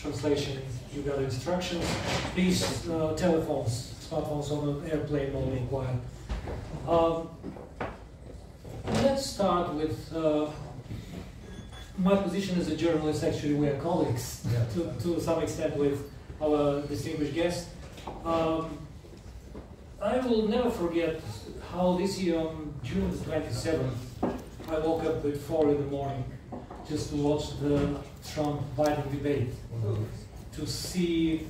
translation, you got instructions. Please, telephones, smartphones on airplane mode required. Let's start with my position as a journalist. Actually, we are colleagues to some extent with our distinguished guest. I will never forget how this year on June 27th, I woke up at 4 in the morning just to watch the Trump-Biden debate, to see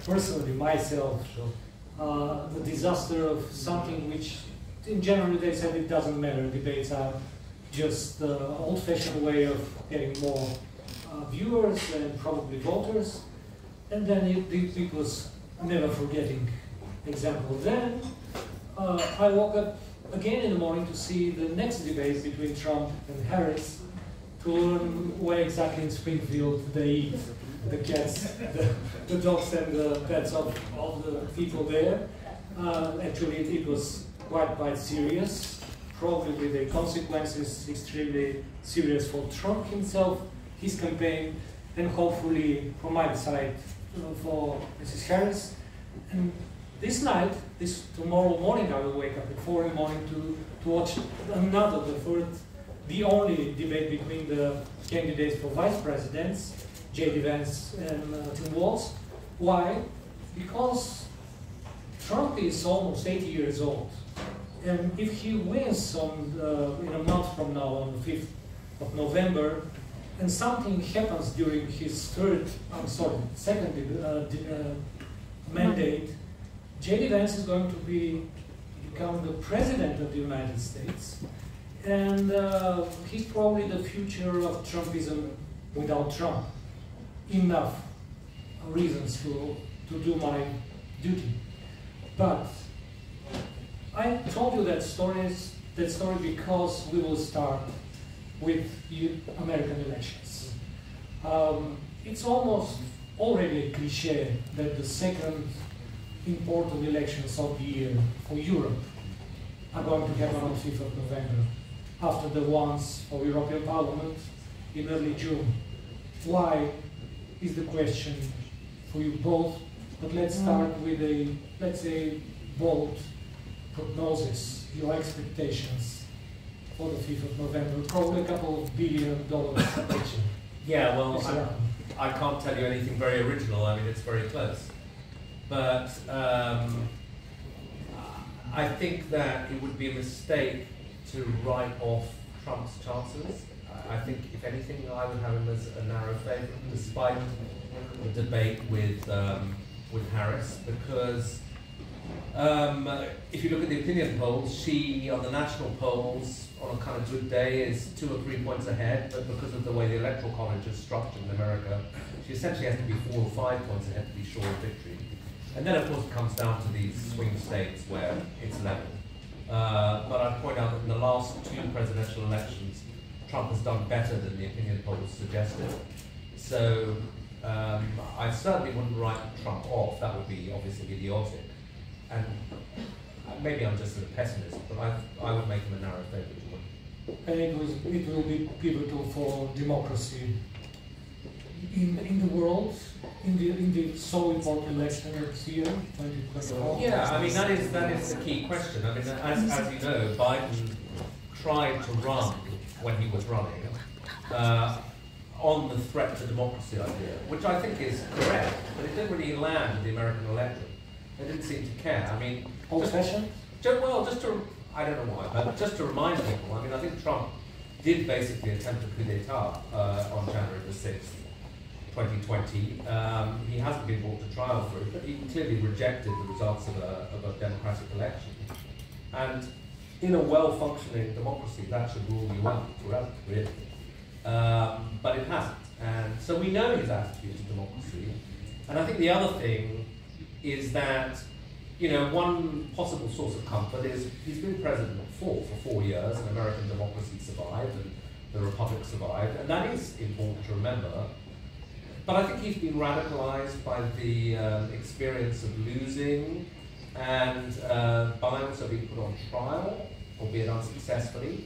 personally myself the disaster of something which, in general, they said it doesn't matter. Debates are just the old-fashioned way of getting more viewers and probably voters. And then it was never forgetting example. Then I woke up again in the morning to see the next debate between Trump and Harris, to learn where exactly in Springfield they eat the cats, the dogs and the pets of the people there. Actually, it was quite serious, probably with the consequences extremely serious for Trump himself, his campaign, and hopefully from my side for Mrs. Harris. And this night, tomorrow morning, I will wake up at 4 in the morning to watch another, the only debate between the candidates for vice presidents, J.D. Vance and Tim Walz. Why? Because Trump is almost 80 years old. And if he wins in a month from now, on the 5th of November, and something happens during his second mandate, J.D. Vance is going to become the president of the United States. And he's probably the future of Trumpism without Trump. Enough reasons to do my duty. But I told you that story because we will start with American elections. It's almost already a cliche that the second important elections of the year for Europe are going to happen on the 5th of November, after the ones for European Parliament in early June. Why is the question for you both, but let's start with a, let's say, bold prognosis, your expectations for the 5th of November, probably a couple of $1 billion picture. Yeah, well, I can't tell you anything very original. I mean, it's very close. But I think that it would be a mistake to write off Trump's chances. I think, if anything, I would have him as a narrow favourite, despite the debate with Harris, because if you look at the opinion polls, she, on the national polls, on a kind of good day, is 2 or 3 points ahead, but because of the way the electoral college is structured in America, she essentially has to be 4 or 5 points ahead to be sure of victory. And then, of course, it comes down to these swing states where it's level. But I'd point out that in the last 2 presidential elections, Trump has done better than the opinion polls suggested. So I certainly wouldn't write Trump off. That would be obviously idiotic. And maybe I'm just a pessimist, but I would make him a narrow favourite. And it will be pivotal for democracy in the world, in the so important election next year, 2024. Yeah, I mean that is the key question. I mean, as you know, Biden tried to run when he was running on the threat to democracy idea, which I think is correct, but it didn't really land with the American electorate. They didn't seem to care. I mean, old-fashioned? I don't know why, but just to remind people, I mean, I think Trump did basically attempt a coup d'etat on January the 6th, 2020. He hasn't been brought to trial for it, but he clearly rejected the results of a democratic election. And in a well-functioning democracy, that should rule you out forever, really. But it hasn't. And so we know his attitude to democracy. And I think the other thing is that, you know, one possible source of comfort is he's been president for 4 years, and American democracy survived, and the republic survived, and that is important to remember. But I think he's been radicalized by the experience of losing, and by also being put on trial, albeit unsuccessfully.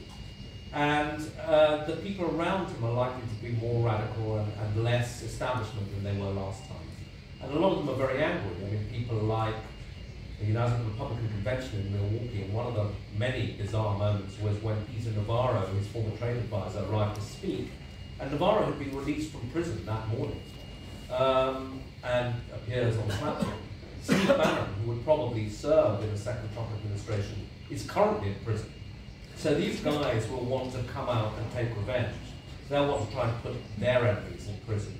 And the people around him are likely to be more radical and less establishment than they were last time. And a lot of them are very angry. I mean, people like, you know, I was at the Republican convention in Milwaukee, and one of the many bizarre moments was when Peter Navarro, his former trade advisor, arrived to speak. And Navarro had been released from prison that morning and appears on the platform. Steve Bannon, who would probably serve in the second Trump administration, is currently in prison. So these guys will want to come out and take revenge. They'll want to try and put their enemies in prison.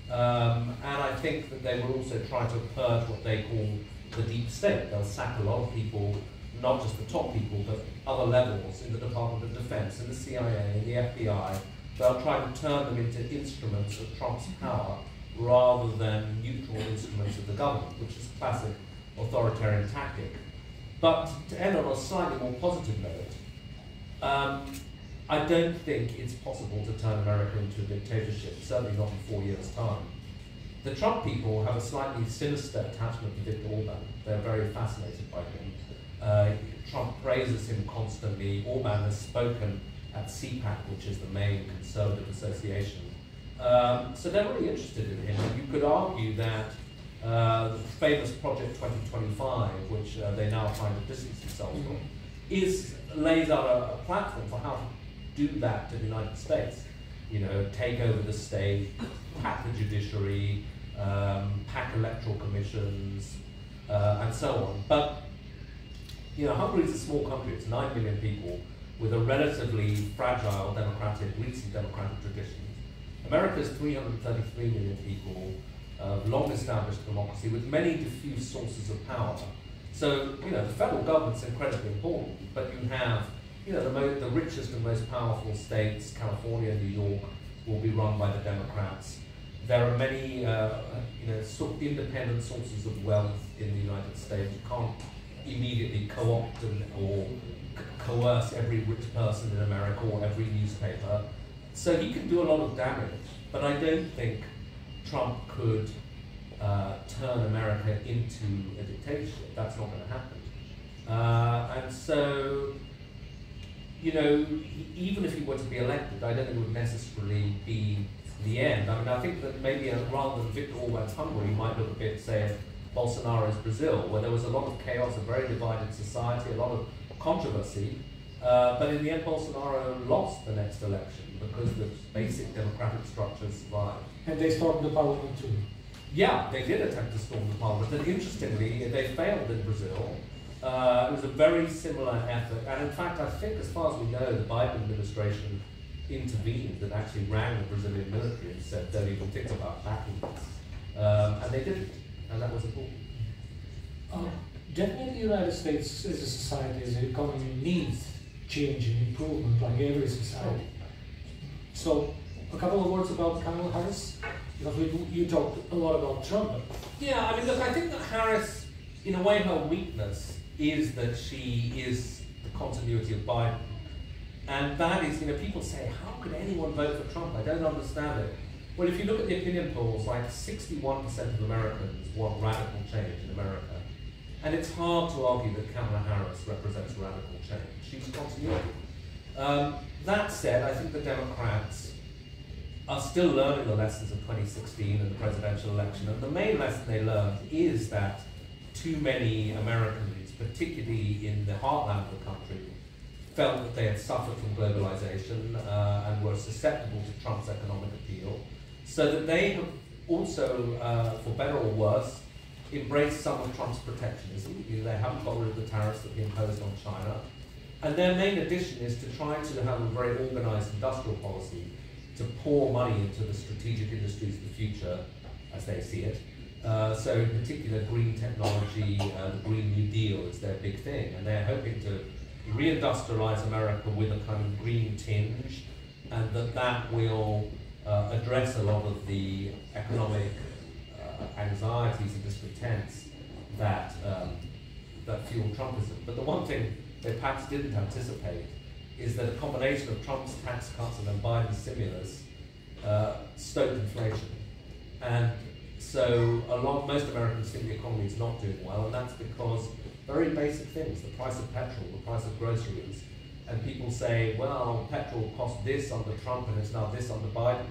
And I think that they will also try to purge what they call the deep state. They'll sack a lot of people, not just the top people, but other levels in the Department of Defense, in the CIA, in the FBI. They'll try to turn them into instruments of Trump's power rather than neutral instruments of the government, which is a classic authoritarian tactic. But to end on a slightly more positive note, I don't think it's possible to turn America into a dictatorship, certainly not in 4 years' time. The Trump people have a slightly sinister attachment to Viktor Orban. They're very fascinated by him. Trump praises him constantly. Orban has spoken at CPAC, which is the main conservative association. So they're really interested in him. And you could argue that the famous Project 2025, which they now are trying to distance themselves from, lays out a platform for how to do that to the United States. You know, take over the state, pack the judiciary, pack electoral commissions, and so on. But, you know, Hungary is a small country. It's 9 million people with a relatively fragile democratic, recent democratic tradition. America is 333 million people, long-established democracy with many diffuse sources of power. So, you know, the federal government's incredibly important, but you have, you know, the richest and most powerful states, California, New York, will be run by the Democrats. There are many, you know, sort of independent sources of wealth in the United States. You can't immediately co-opt or coerce every rich person in America or every newspaper. So he can do a lot of damage, but I don't think Trump could turn America into a dictatorship. That's not going to happen. And so, you know, even if he were to be elected, I don't think it would necessarily be the end. I mean, I think that maybe rather than Viktor Orban's Hungary, you might look a bit, say, at Bolsonaro's Brazil, where there was a lot of chaos, a very divided society, a lot of controversy, but in the end Bolsonaro lost the next election because the basic democratic structures survived. And they stormed the parliament too. Yeah, they did attempt to storm the parliament, and interestingly, they failed in Brazil. It was a very similar effort, and in fact, I think as far as we know, the Biden administration intervened and actually rang the Brazilian military and said, don't even think about backing this. And they didn't, and that was important. Definitely the United States as a society, as an economy, needs change and improvement like every society. So, a couple of words about Kamala Harris, because you talked a lot about Trump. Yeah, I mean, look, I think that Harris, in a way, her weakness is that she is the continuity of Biden. And that is, you know, people say, how could anyone vote for Trump? I don't understand it. Well, if you look at the opinion polls, like 61% of Americans want radical change in America. And it's hard to argue that Kamala Harris represents radical change. She's continuity. That said, I think the Democrats are still learning the lessons of 2016 and the presidential election. And the main lesson they learned is that too many Americans, particularly in the heartland of the country, felt that they had suffered from globalization and were susceptible to Trump's economic appeal. So that they have also, for better or worse, embraced some of Trump's protectionism. You know, they haven't got rid of the tariffs that he imposed on China. And their main addition is to try to have a very organized industrial policy to pour money into the strategic industries of the future, as they see it. So in particular, green technology, the Green New Deal is their big thing. And they're hoping to reindustrialize America with a kind of green tinge, and that will address a lot of the economic anxieties and discontents that fuel Trumpism. But the one thing they perhaps didn't anticipate is that a combination of Trump's tax cuts and then Biden's stimulus stoked inflation. And so most Americans think the economy is not doing well, and that's because very basic things, the price of petrol, the price of groceries, and people say, well, petrol cost this under Trump and it's now this under Biden,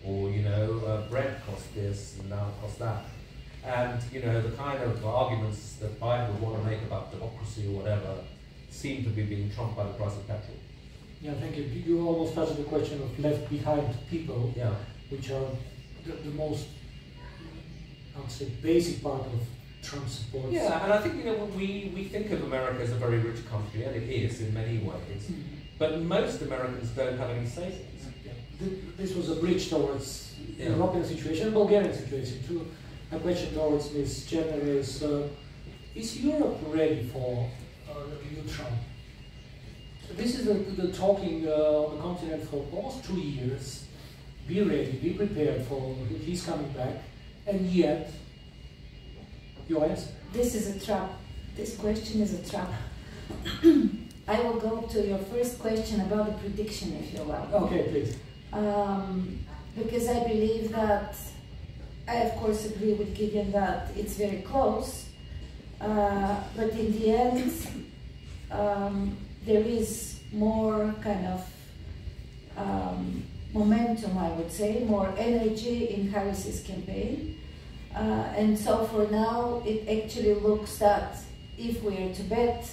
or you know, bread cost this and now it costs that. And you know, the kind of arguments that Biden would want to make about democracy or whatever seem to be being trumped by the price of petrol. Yeah, thank you. You almost touched the question of left behind people, Yeah. which are the most, I would say, basic part of Trump's support. Yeah, and I think, you know, we think of America as a very rich country, and it is in many ways, but most Americans don't have any savings. Yeah. This was a bridge towards the Yeah. European situation, Bulgarian situation too. My question towards Ms. Чернева is Europe ready for the new Trump? This is the talking on the continent for almost 2 years. Be ready, be prepared for he's coming back, and yet, your answer? This is a trap. This question is a trap. I will go to your first question about the prediction, if you like. Okay, please. Because I believe that, I of course agree with Gideon that it's very close, but in the end, there is more kind of momentum, I would say, more energy in Harris's campaign. And so for now, it actually looks that if we are to bet,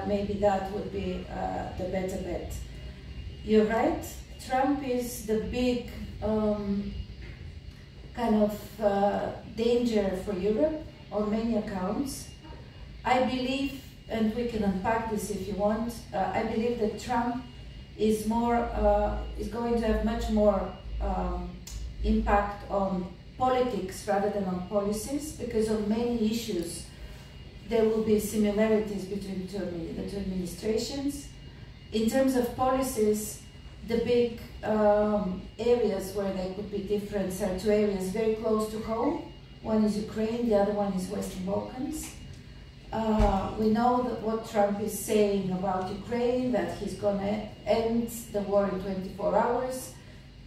maybe that would be the better bet. You're right, Trump is the big kind of danger for Europe on many accounts. I believe, and we can unpack this if you want, I believe that Trump is going to have much more impact on politics rather than on policies, because on many issues there will be similarities between the two administrations. In terms of policies, the big areas where there could be difference are two areas very close to home. One is Ukraine, the other one is Western Balkans. We know that what Trump is saying about Ukraine, that he's going to end the war in 24 hours.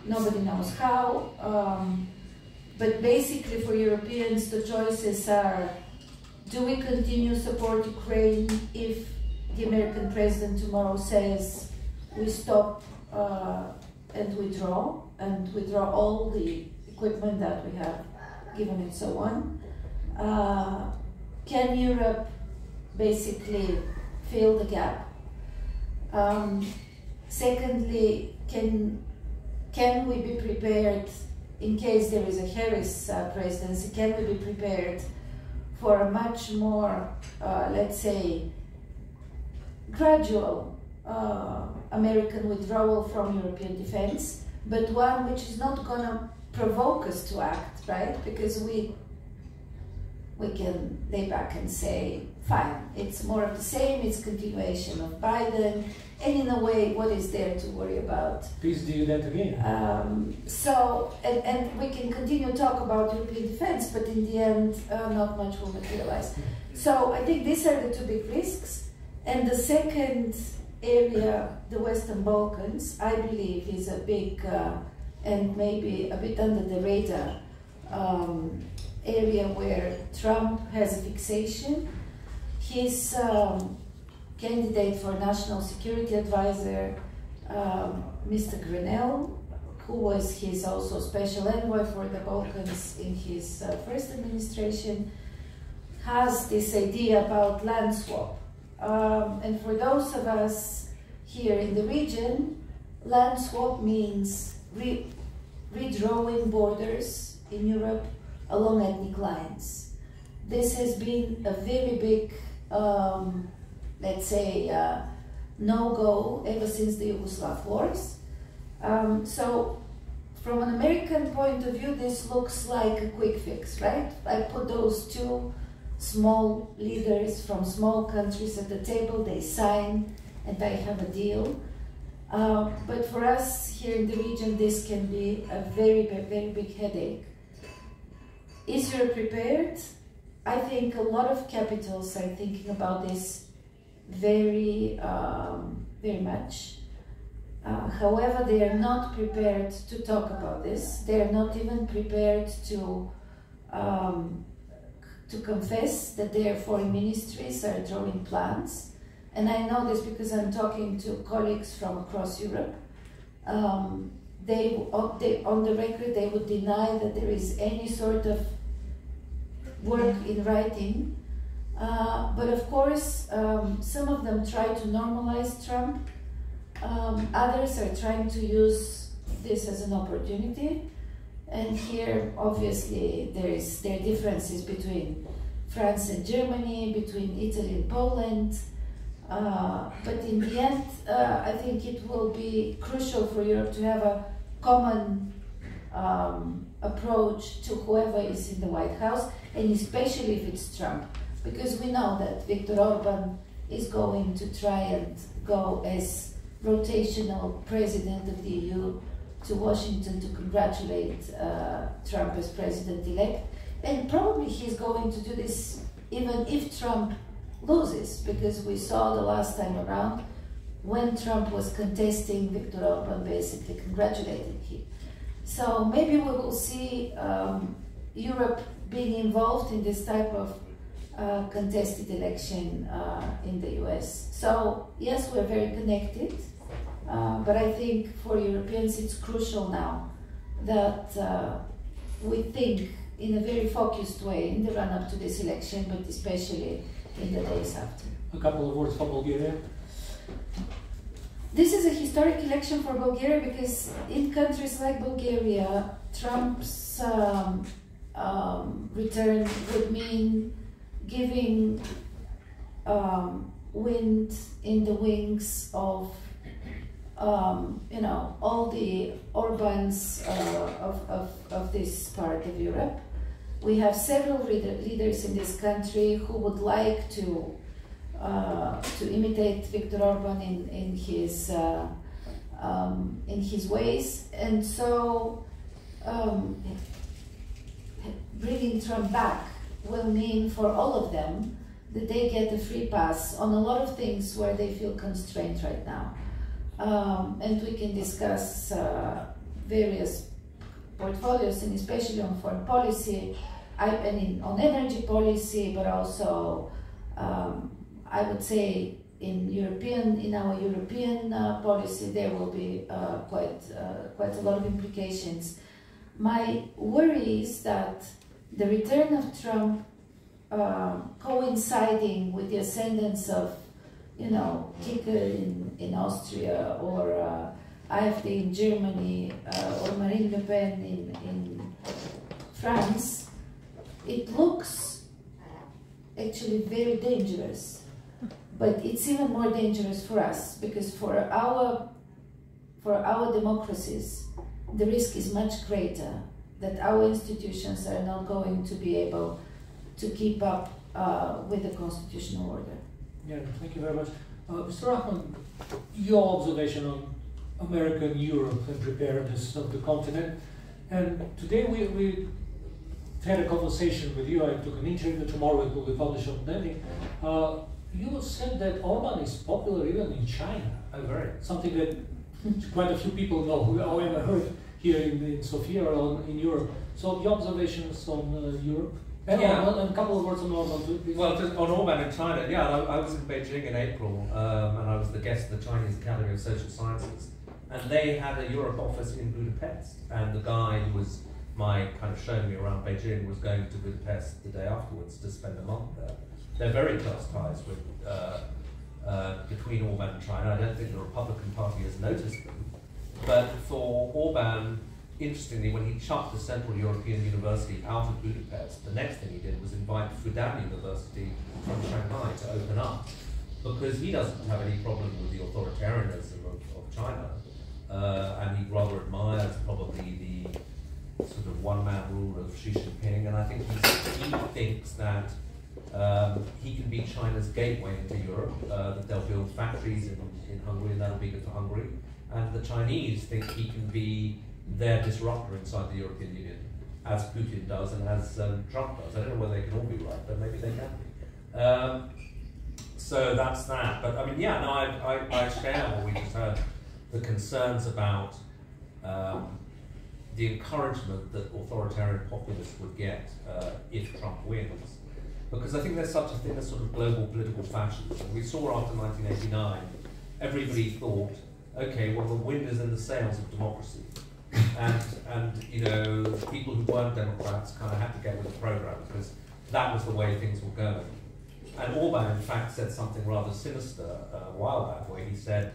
Nobody knows how. But basically for Europeans, the choices are, do we continue to support Ukraine if the American president tomorrow says we stop and withdraw all the equipment that we have given and so on? Can Europe basically fill the gap? Secondly, can we be prepared in case there is a Harris presidency? Can we be prepared for a much more, let's say, gradual American withdrawal from European defense, but one which is not going to provoke us to act, right? Because we can lay back and say, fine, it's more of the same, it's continuation of Biden, and in a way, what is there to worry about? Please do that again. And we can continue to talk about European defense, but in the end, not much will materialize. So I think these are the two big risks. And the second area, the Western Balkans, I believe is a big and maybe a bit under the radar area where Trump has a fixation. His candidate for National Security Advisor, Mr. Grenell, who was his also special envoy for the Balkans in his first administration, has this idea about land swap. And for those of us here in the region, land swap means redrawing borders in Europe along ethnic lines. This has been a very big, let's say, no-go ever since the Yugoslav wars. So from an American point of view, this looks like a quick fix, right? I put those two small leaders from small countries at the table, they sign, and I have a deal. But for us here in the region, this can be a very, very big headache. Is Europe prepared? I think a lot of capitals are thinking about this very, very much. However, they are not prepared to talk about this. They are not even prepared to confess that their foreign ministries are drawing plans. and I know this because I'm talking to colleagues from across Europe, on the record they would deny that there is any sort of work in writing. But of course, some of them try to normalize Trump. Others are trying to use this as an opportunity. And here, obviously, there are differences between France and Germany, between Italy and Poland. But in the end, I think it will be crucial for Europe to have a common approach to whoever is in the White House, and especially if it's Trump. Because we know that Viktor Orban is going to try and go as rotational president of the EU to Washington to congratulate Trump as president-elect. And probably he's going to do this even if Trump loses, because we saw the last time around when Trump was contesting, Viktor Orban basically congratulated him. So maybe we will see Europe being involved in this type of contested election in the US. So yes, we're very connected, but I think for Europeans it's crucial now that we think in a very focused way in the run-up to this election, but especially in the days after. A couple of words for Bulgaria. This is a historic election for Bulgaria because in countries like Bulgaria, Trump's return would mean giving wind in the wings of all the Orbans of this part of Europe. We have several leaders in this country who would like to imitate Viktor Orban in his ways, and so bringing Trump back will mean for all of them that they get a free pass on a lot of things where they feel constrained right now. And we can discuss various portfolios, and especially on foreign policy, on energy policy, but also I would say in our European policy there will be quite a lot of implications. My worry is that the return of Trump coinciding with the ascendance of, Kicker in Austria, or AfD in Germany, or Marine Le Pen in France, it looks actually very dangerous. But it's even more dangerous for us, because for our democracies, the risk is much greater that our institutions are not going to be able to keep up with the constitutional order. Yeah, thank you very much. Mr. Rachman, your observation on America and Europe and preparedness of the continent. And today we had a conversation with you. I took an interview. Tomorrow it will be published on Netting. You said that Orban is popular even in China. Oh, very. Something that quite a few people know, however, heard here in Sofia or in Europe. So your observations on Europe? And a couple of words on Orban too, please. Well, just on Orban in China, I was in Beijing in April, and I was the guest of the Chinese Academy of Social Sciences, and they had a Europe office in Budapest, and the guy who was kind of showing me around Beijing was going to Budapest the day afterwards to spend a month there. They're very close ties with between Orban and China. I don't think the Republican Party has noticed them, but for Orban, interestingly, when he chucked the Central European University out of Budapest, the next thing he did was invite Fudan University from Shanghai to open up, because he doesn't have any problem with the authoritarianism of China, and he rather admires probably the sort of one-man rule of Xi Jinping, and I think he thinks that he can be China's gateway into Europe, that they'll build factories in Hungary, and that'll be good for Hungary, and the Chinese think he can be their disruptor inside the European Union, as Putin does and as Trump does. I don't know whether they can all be right, but maybe they can be. So that's that. But I mean, I share what we just heard, the concerns about the encouragement that authoritarian populists would get if Trump wins. because I think there's such a thing as sort of global political fascism. We saw after 1989, everybody thought, okay, well the wind is in the sails of democracy. And you know, people who weren't Democrats kind of had to get with the program because that was the way things were going. And Orban, in fact, said something rather sinister a while back, where he said,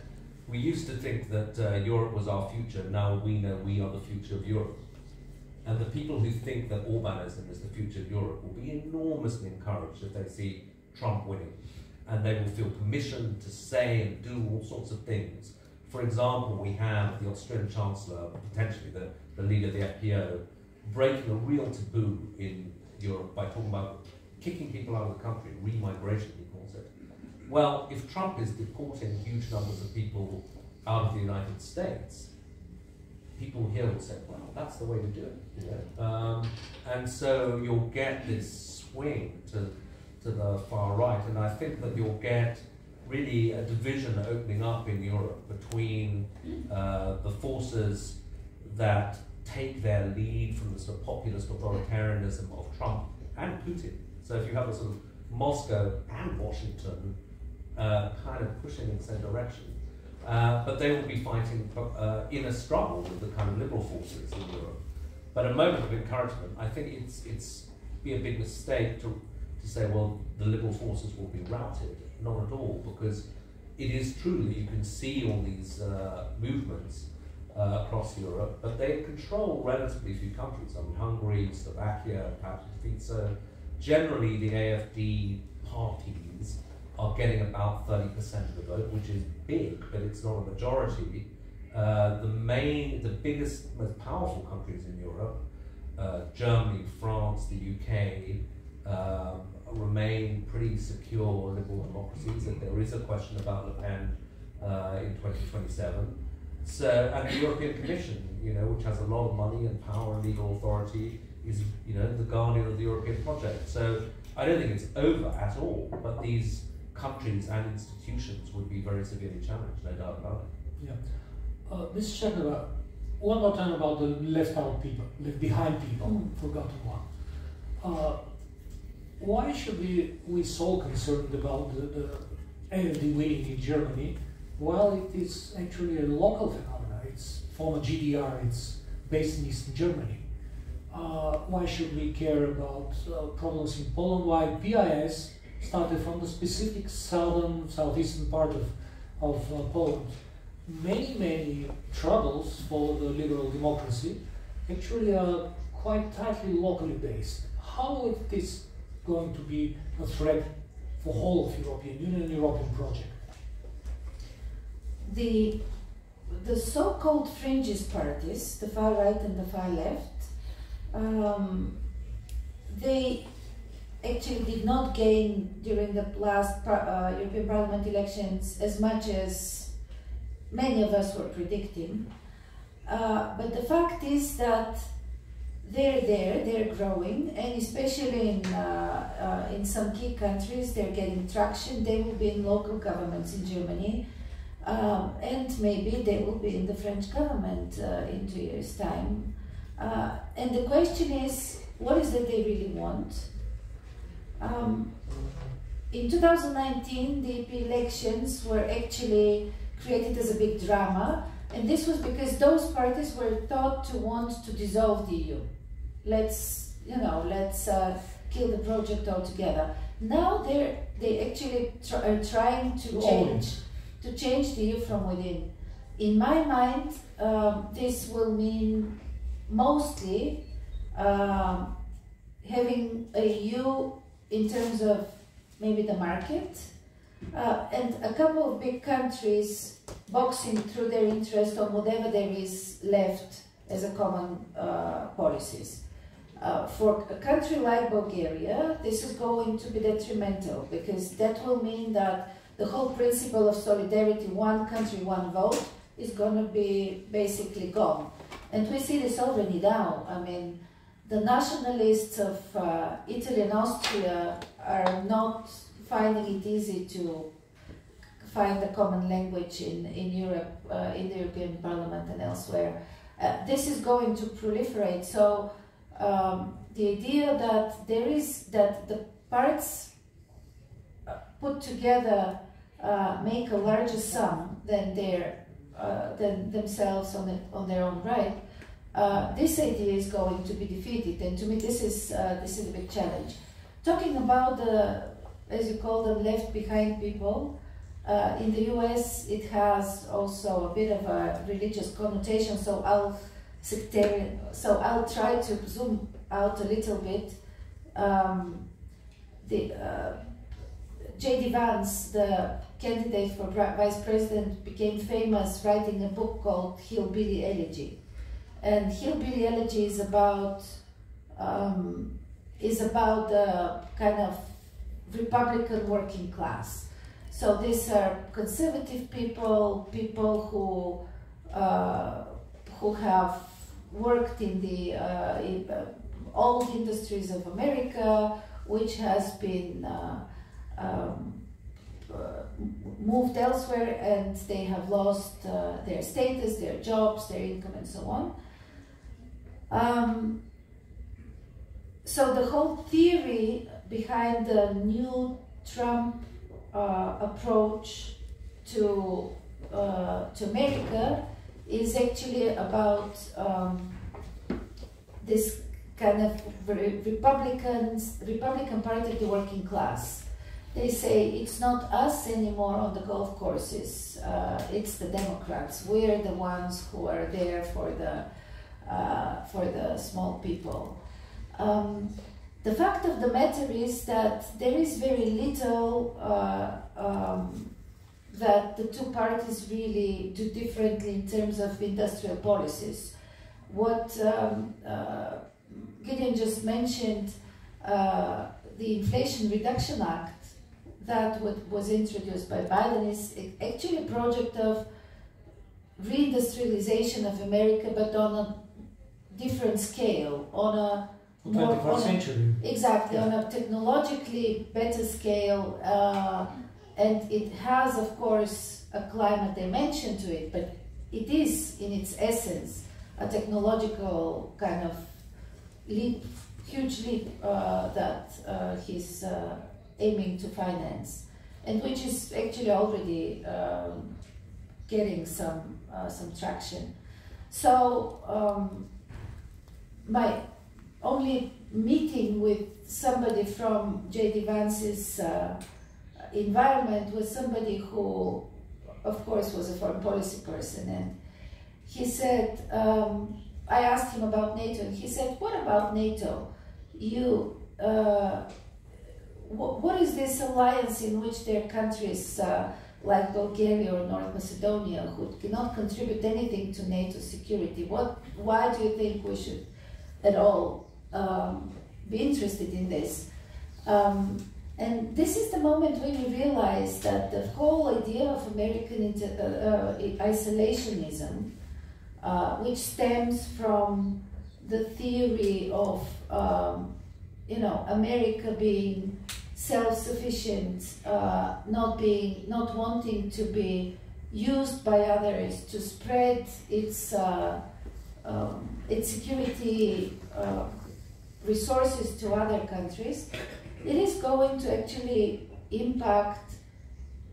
we used to think that Europe was our future, now we know we are the future of Europe. And the people who think that Orbanism is the future of Europe will be enormously encouraged if they see Trump winning. And they will feel permission to say and do all sorts of things. For example, we have the Austrian Chancellor, potentially the leader of the FPO, breaking a real taboo in Europe by talking about kicking people out of the country, remigration he calls it. Well, if Trump is deporting huge numbers of people out of the United States, people here will say, well, that's the way to do it. You know? And so you'll get this swing to the far right, and I think that you'll get really a division opening up in Europe between the forces that take their lead from the sort of populist authoritarianism of Trump and Putin. So if you have a sort of Moscow and Washington kind of pushing in the same direction, but they will be fighting in a struggle with the kind of liberal forces in Europe. But a moment of encouragement, I think it's be a big mistake to say, well, the liberal forces will be routed. Not at all, because it is true that you can see all these movements across Europe, but they control relatively few countries. I mean, Hungary, Slovakia, perhaps defeat. So generally, the AfD parties are getting about 30% of the vote, which is big, but it's not a majority. The biggest, most powerful countries in Europe, Germany, France, the UK, remain pretty secure liberal democracies, and there is a question about Le Pen in 2027. So, and the European Commission, you know, which has a lot of money and power and legal authority, is, you know, the guardian of the European project. So I don't think it's over at all, but these countries and institutions would be very severely challenged, no doubt about it. Yeah. Mr. Чернева, one more time about the left out people, left behind people, forgotten one. Why should we be so concerned about the AfD winning in Germany, while it is actually a local phenomenon? It's former GDR, it's based in Eastern Germany. Why should we care about problems in Poland? Why PIS started from the specific southeastern part of Poland? Many troubles for the liberal democracy actually are quite tightly locally based. How is this going to be a threat for whole of European Union and European project? The so-called fringist parties, the far right and the far left, they actually did not gain during the last European Parliament elections as much as many of us were predicting. But the fact is that they're growing, and especially in some key countries, they're getting traction. They will be in local governments in Germany, and maybe they will be in the French government in 2 years' time. And the question is, what is it they really want? In 2019, the EP elections were actually created as a big drama, and this was because those parties were thought to want to dissolve the EU. Let's kill the project altogether. Now they actually are trying to change the EU from within. In my mind, this will mean mostly having a EU in terms of maybe the market, and a couple of big countries boxing through their interest on whatever there is left as a common policies. For a country like Bulgaria, this is going to be detrimental, because that will mean that the whole principle of solidarity, one country, one vote, is going to be basically gone. And we see this already now. I mean, the nationalists of Italy and Austria are not finding it easy to find a common language in Europe, in the European Parliament and elsewhere. This is going to proliferate. So the idea that the parts put together make a larger sum than than themselves on their own right, this idea is going to be defeated. And to me, this is a big challenge. Talking about the, as you call them, left behind people, in the US it has also a bit of a religious connotation. So I'll try to zoom out a little bit. J.D. Vance, the candidate for vice president, became famous writing a book called Hillbilly Elegy. And Hillbilly Elegy is about the kind of Republican working class. So these are conservative people, people who have worked in the old industries of America, which has been moved elsewhere, and they have lost their status, their jobs, their income, and so on. So the whole theory behind the new Trump approach to America is actually about this kind of Republican Party of the working class. They say it's not us anymore on the golf courses, it's the Democrats. We're the ones who are there for the small people. The fact of the matter is that there is very little that the two parties really do differently in terms of industrial policies. What Gideon just mentioned, the Inflation Reduction Act that was introduced by Biden is actually a project of reindustrialization of America, but on a different scale, on a more, 21st century. Exactly, on a technologically better scale, and it has, of course, a climate dimension to it, but it is, in its essence, a technological kind of leap, huge leap that he's aiming to finance, and which is actually already getting some traction. So my only meeting with somebody from J.D. Vance's environment was somebody who, of course, was a foreign policy person, and he said, I asked him about NATO, and he said, what about NATO? What is this alliance in which there are countries like Bulgaria or North Macedonia who cannot contribute anything to NATO security? Why do you think we should at all be interested in this? And this is the moment when you realize that the whole idea of American isolationism, which stems from the theory of America being self-sufficient, not wanting to be used by others to spread its security resources to other countries, it is going to actually impact,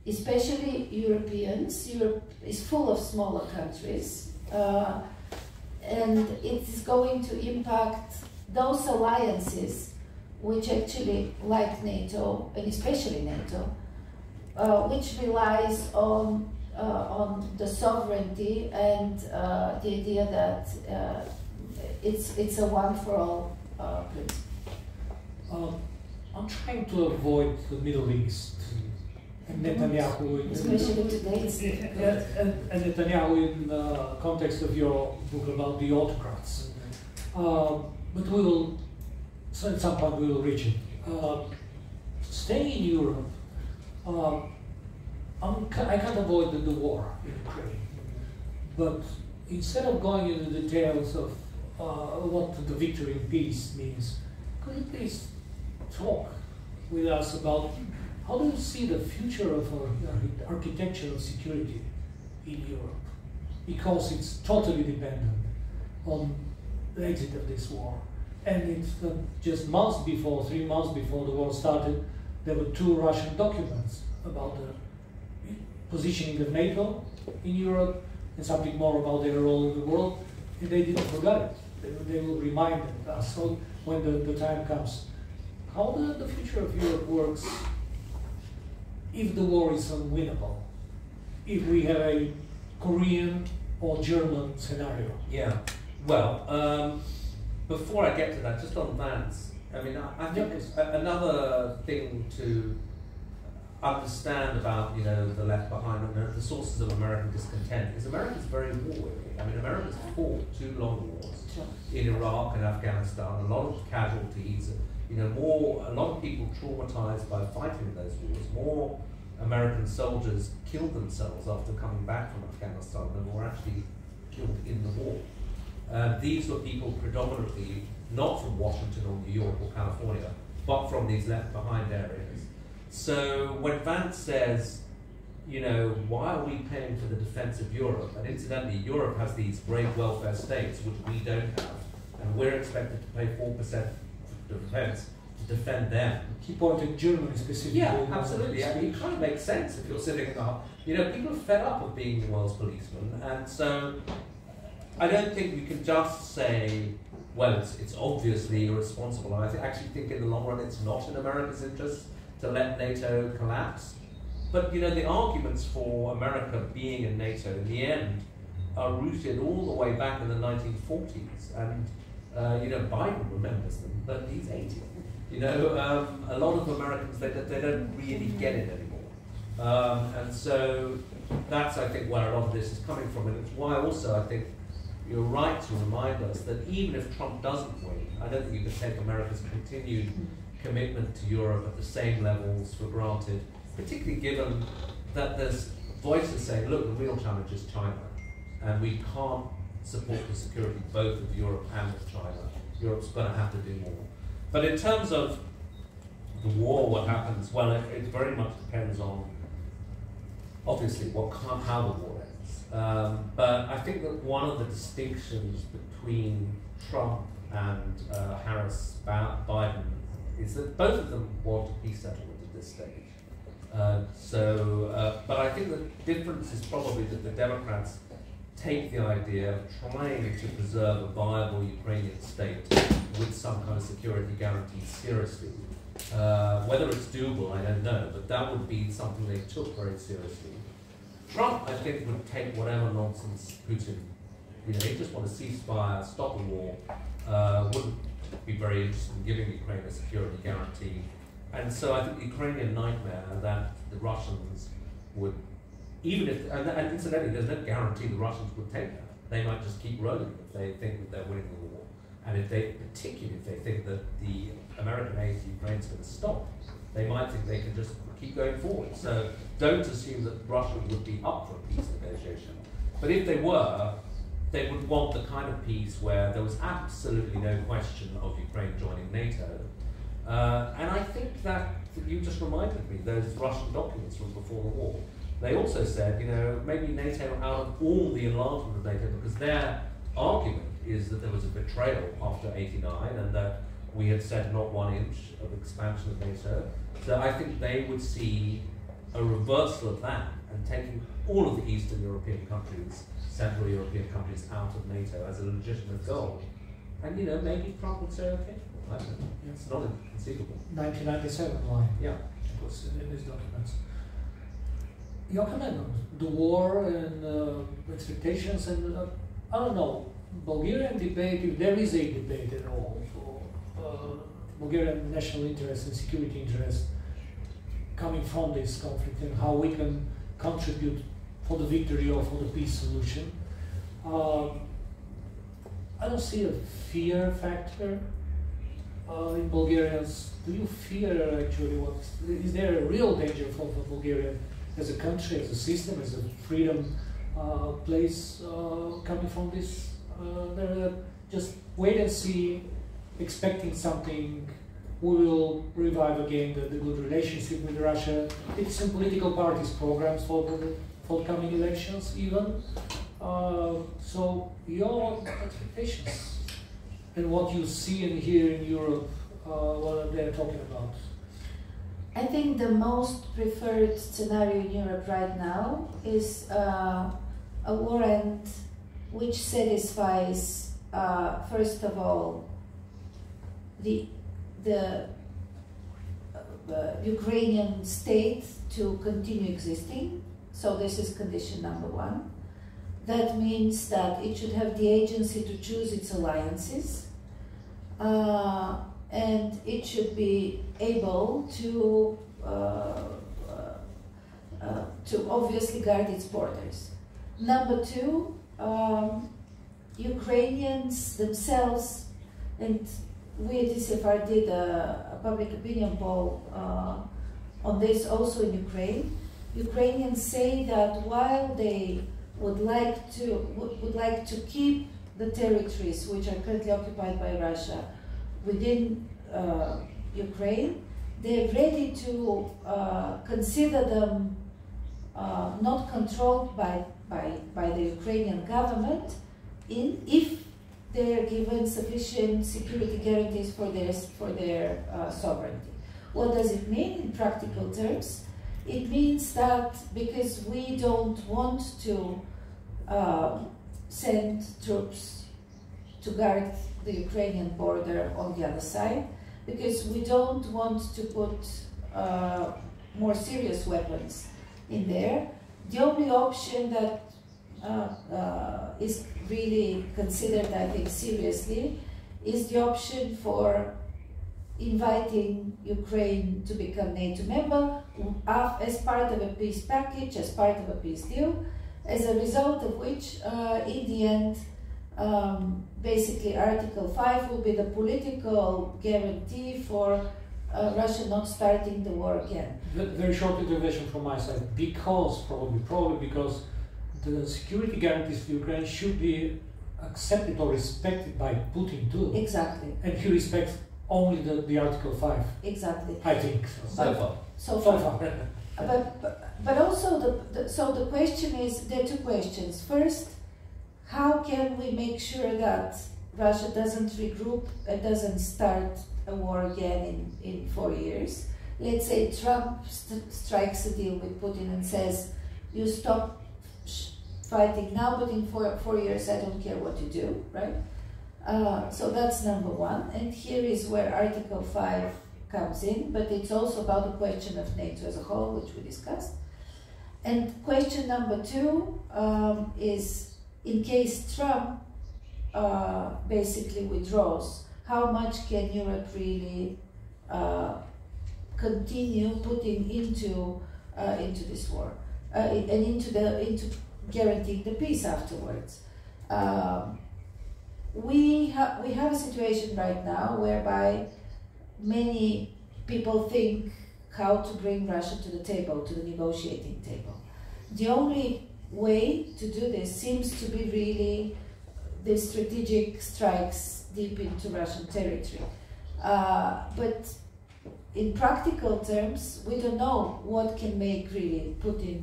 especially Europeans. Europe is full of smaller countries, and it is going to impact those alliances which actually, like NATO, and especially NATO, which relies on the sovereignty and the idea that it's a one-for-all principle. I'm trying to avoid the Middle East and Netanyahu, Especially today, and Netanyahu in the context of your book about the autocrats. But we will, so at some point we will reach it. Staying in Europe, I can't avoid the war in Ukraine. But instead of going into the details of what the victory in peace means, could you please talk with us about how do you see the future of architecture of security in Europe? Because it's totally dependent on the exit of this war. And it's just months before, 3 months before the war started, there were 2 Russian documents about the positioning of NATO in Europe and something more about their role in the world, and they didn't forget it. They will remind us so when the time comes. How the future of Europe works if the war is unwinnable, if we have a Korean or German scenario? Yeah, well, before I get to that, just on Vance, I mean, I think another thing to understand about, you know, the left behind and the sources of American discontent is America's very war-weary. I mean, America's fought 2 long wars in Iraq and Afghanistan, a lot of casualties, you know, a lot of people traumatized by fighting those wars. More American soldiers killed themselves after coming back from Afghanistan than were actually killed in the war. These were people predominantly not from Washington or New York or California, but from these left behind areas. So when Vance says, you know, why are we paying for the defense of Europe? And incidentally, Europe has these great welfare states, which we don't have, and we're expected to pay 4% for defense to defend them. He pointed Germany specifically. Yeah, absolutely. I mean, it kind of makes sense if you're sitting in the heart. You know, people are fed up of being the world's policeman, and so I don't think we can just say, well, it's obviously irresponsible. And I actually think in the long run it's not in America's interest to let NATO collapse. But, you know, the arguments for America being in NATO in the end are rooted all the way back in the 1940s. And, you know, Biden remembers them, but he's 80. You know, a lot of Americans, they don't really get it anymore. And so that's, I think, where a lot of this is coming from. And it's why also I think you're right to remind us that even if Trump doesn't win, I don't think you can take America's continued commitment to Europe at the same levels for granted, particularly given that there's voices saying, look, the real challenge is China, and we can't support the security both of Europe and of China. Europe's going to have to do more. But in terms of the war, what happens, well, it very much depends on, obviously, how the war ends. But I think that one of the distinctions between Trump and Harris-Biden is that both of them want a peace settlement at this stage. But I think the difference is probably that the Democrats take the idea of trying to preserve a viable Ukrainian state with some kind of security guarantee seriously. Whether it's doable, I don't know, but that would be something they took very seriously. Trump, I think, would take whatever nonsense Putin, you know, he just want a ceasefire, stop the war, wouldn't be very interested in giving Ukraine a security guarantee. And so I think the Ukrainian nightmare that the Russians would, even if, and incidentally, there's no guarantee the Russians would take that. They might just keep rolling if they think that they're winning the war. And particularly if they think that the American aid to Ukraine is going to stop, they might think they can just keep going forward. So don't assume that Russia would be up for a peace negotiation. But if they were, they would want the kind of peace where there was absolutely no question of Ukraine joining NATO. And I think that you just reminded me, those Russian documents from before the war, they also said, you know, maybe NATO out of all the enlargement of NATO, because their argument is that there was a betrayal after '89 and that we had said not 1 inch of expansion of NATO. So I think they would see a reversal of that and taking all of the Eastern European countries, Central European countries out of NATO as a legitimate goal. And, you know, maybe Trump would say, okay, I don't know. It's not inconceivable. 1997 line. Yeah. It was in these documents. Your comment on the war and expectations and, I don't know, Bulgarian debate, if there is a debate at all for Bulgarian national interest and security interest coming from this conflict and how we can contribute for the victory or for the peace solution. I don't see a fear factor in Bulgarians. Do you fear actually is there a real danger for Bulgaria as a country, as a system, as a freedom place coming from this? Just wait and see, expecting something. We will revive again the good relationship with Russia. It's some political parties' programs for the forthcoming elections even. So your expectations? and what you see and hear in Europe, what they're talking about? I think the most preferred scenario in Europe right now is a warrant which satisfies, first of all, the Ukrainian state to continue existing. So this is condition number one. That means that it should have the agency to choose its alliances, and it should be able to obviously guard its borders. Number two, Ukrainians themselves, and we at ECFR did a public opinion poll on this also in Ukraine. Ukrainians say that while they would like to keep the territories which are currently occupied by Russia within Ukraine, they're ready to consider them not controlled by the Ukrainian government if they are given sufficient security guarantees for their sovereignty. What does it mean in practical terms? It means that because we don't want to send troops to guard the Ukrainian border on the other side, because we don't want to put more serious weapons in there, the only option that is really considered, I think, seriously, is the option for inviting Ukraine to become NATO member as part of a peace package, as part of a peace deal, as a result of which, in the end, basically Article 5 will be the political guarantee for Russia not starting the war again. Very short intervention from my side, probably because the security guarantees for Ukraine should be accepted or respected by Putin too. Exactly. And he respects only the Article 5. Exactly. I think. So far. But also, so the question is, there are two questions. First, how can we make sure that Russia doesn't regroup and doesn't start a war again in 4 years? Let's say Trump strikes a deal with Putin and says, you stop fighting now, but in 4 years I don't care what you do, right? So that's number one. And here is where Article 5 comes in, but it's also about the question of NATO as a whole, which we discussed. And question number two is, in case Trump basically withdraws, how much can Europe really continue putting into this war and into guaranteeing the peace afterwards? We have a situation right now whereby many people think how to bring Russia to the table, to the negotiating table. The only way to do this seems to be really the strategic strikes deep into Russian territory. But in practical terms, we don't know what can make really Putin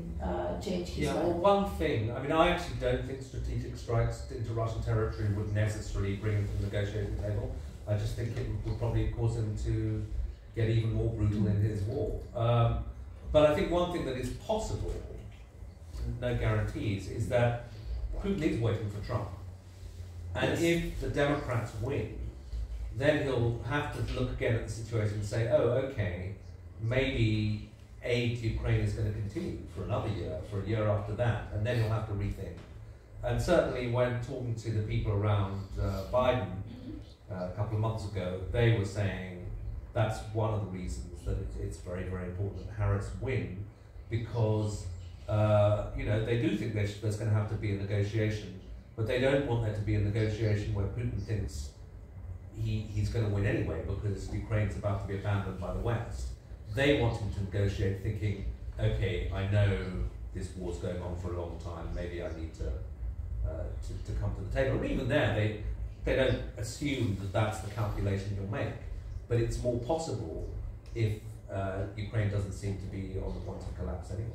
change his mind. Well, one thing, I mean, I actually don't think strategic strikes into Russian territory would necessarily bring him to the negotiating table. I just think it would probably cause him to get even more brutal in his war. But I think one thing that is possible, no guarantees, is that Putin is waiting for Trump. And if the Democrats win, then he'll have to look again at the situation and say, oh, okay, maybe aid to Ukraine is going to continue for another year, for a year after that, and then he'll have to rethink. And certainly when talking to the people around Biden a couple of months ago, they were saying that's one of the reasons that it's very, very important that Harris win, because they do think there's going to have to be a negotiation, but they don't want there to be a negotiation where Putin thinks he's going to win anyway because Ukraine's about to be abandoned by the West. They want him to negotiate thinking, okay, I know this war's going on for a long time, maybe I need to come to the table. And even there, they don't assume that that's the calculation you'll make. But it's more possible if Ukraine doesn't seem to be on the point of collapse anyway.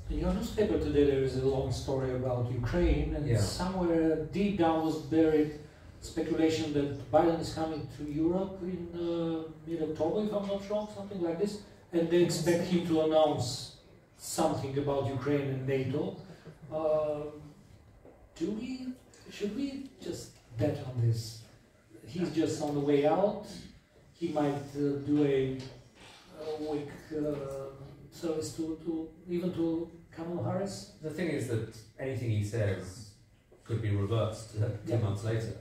In your newspaper today there is a long story about Ukraine, and somewhere deep down was buried speculation that Biden is coming to Europe in mid-October, if I'm not wrong, something like this, and they expect him to announce something about Ukraine and NATO. Should we just bet on this? He's just on the way out. He might do a weak service to Kamala Harris. The thing is that anything he says could be reversed 2 months later.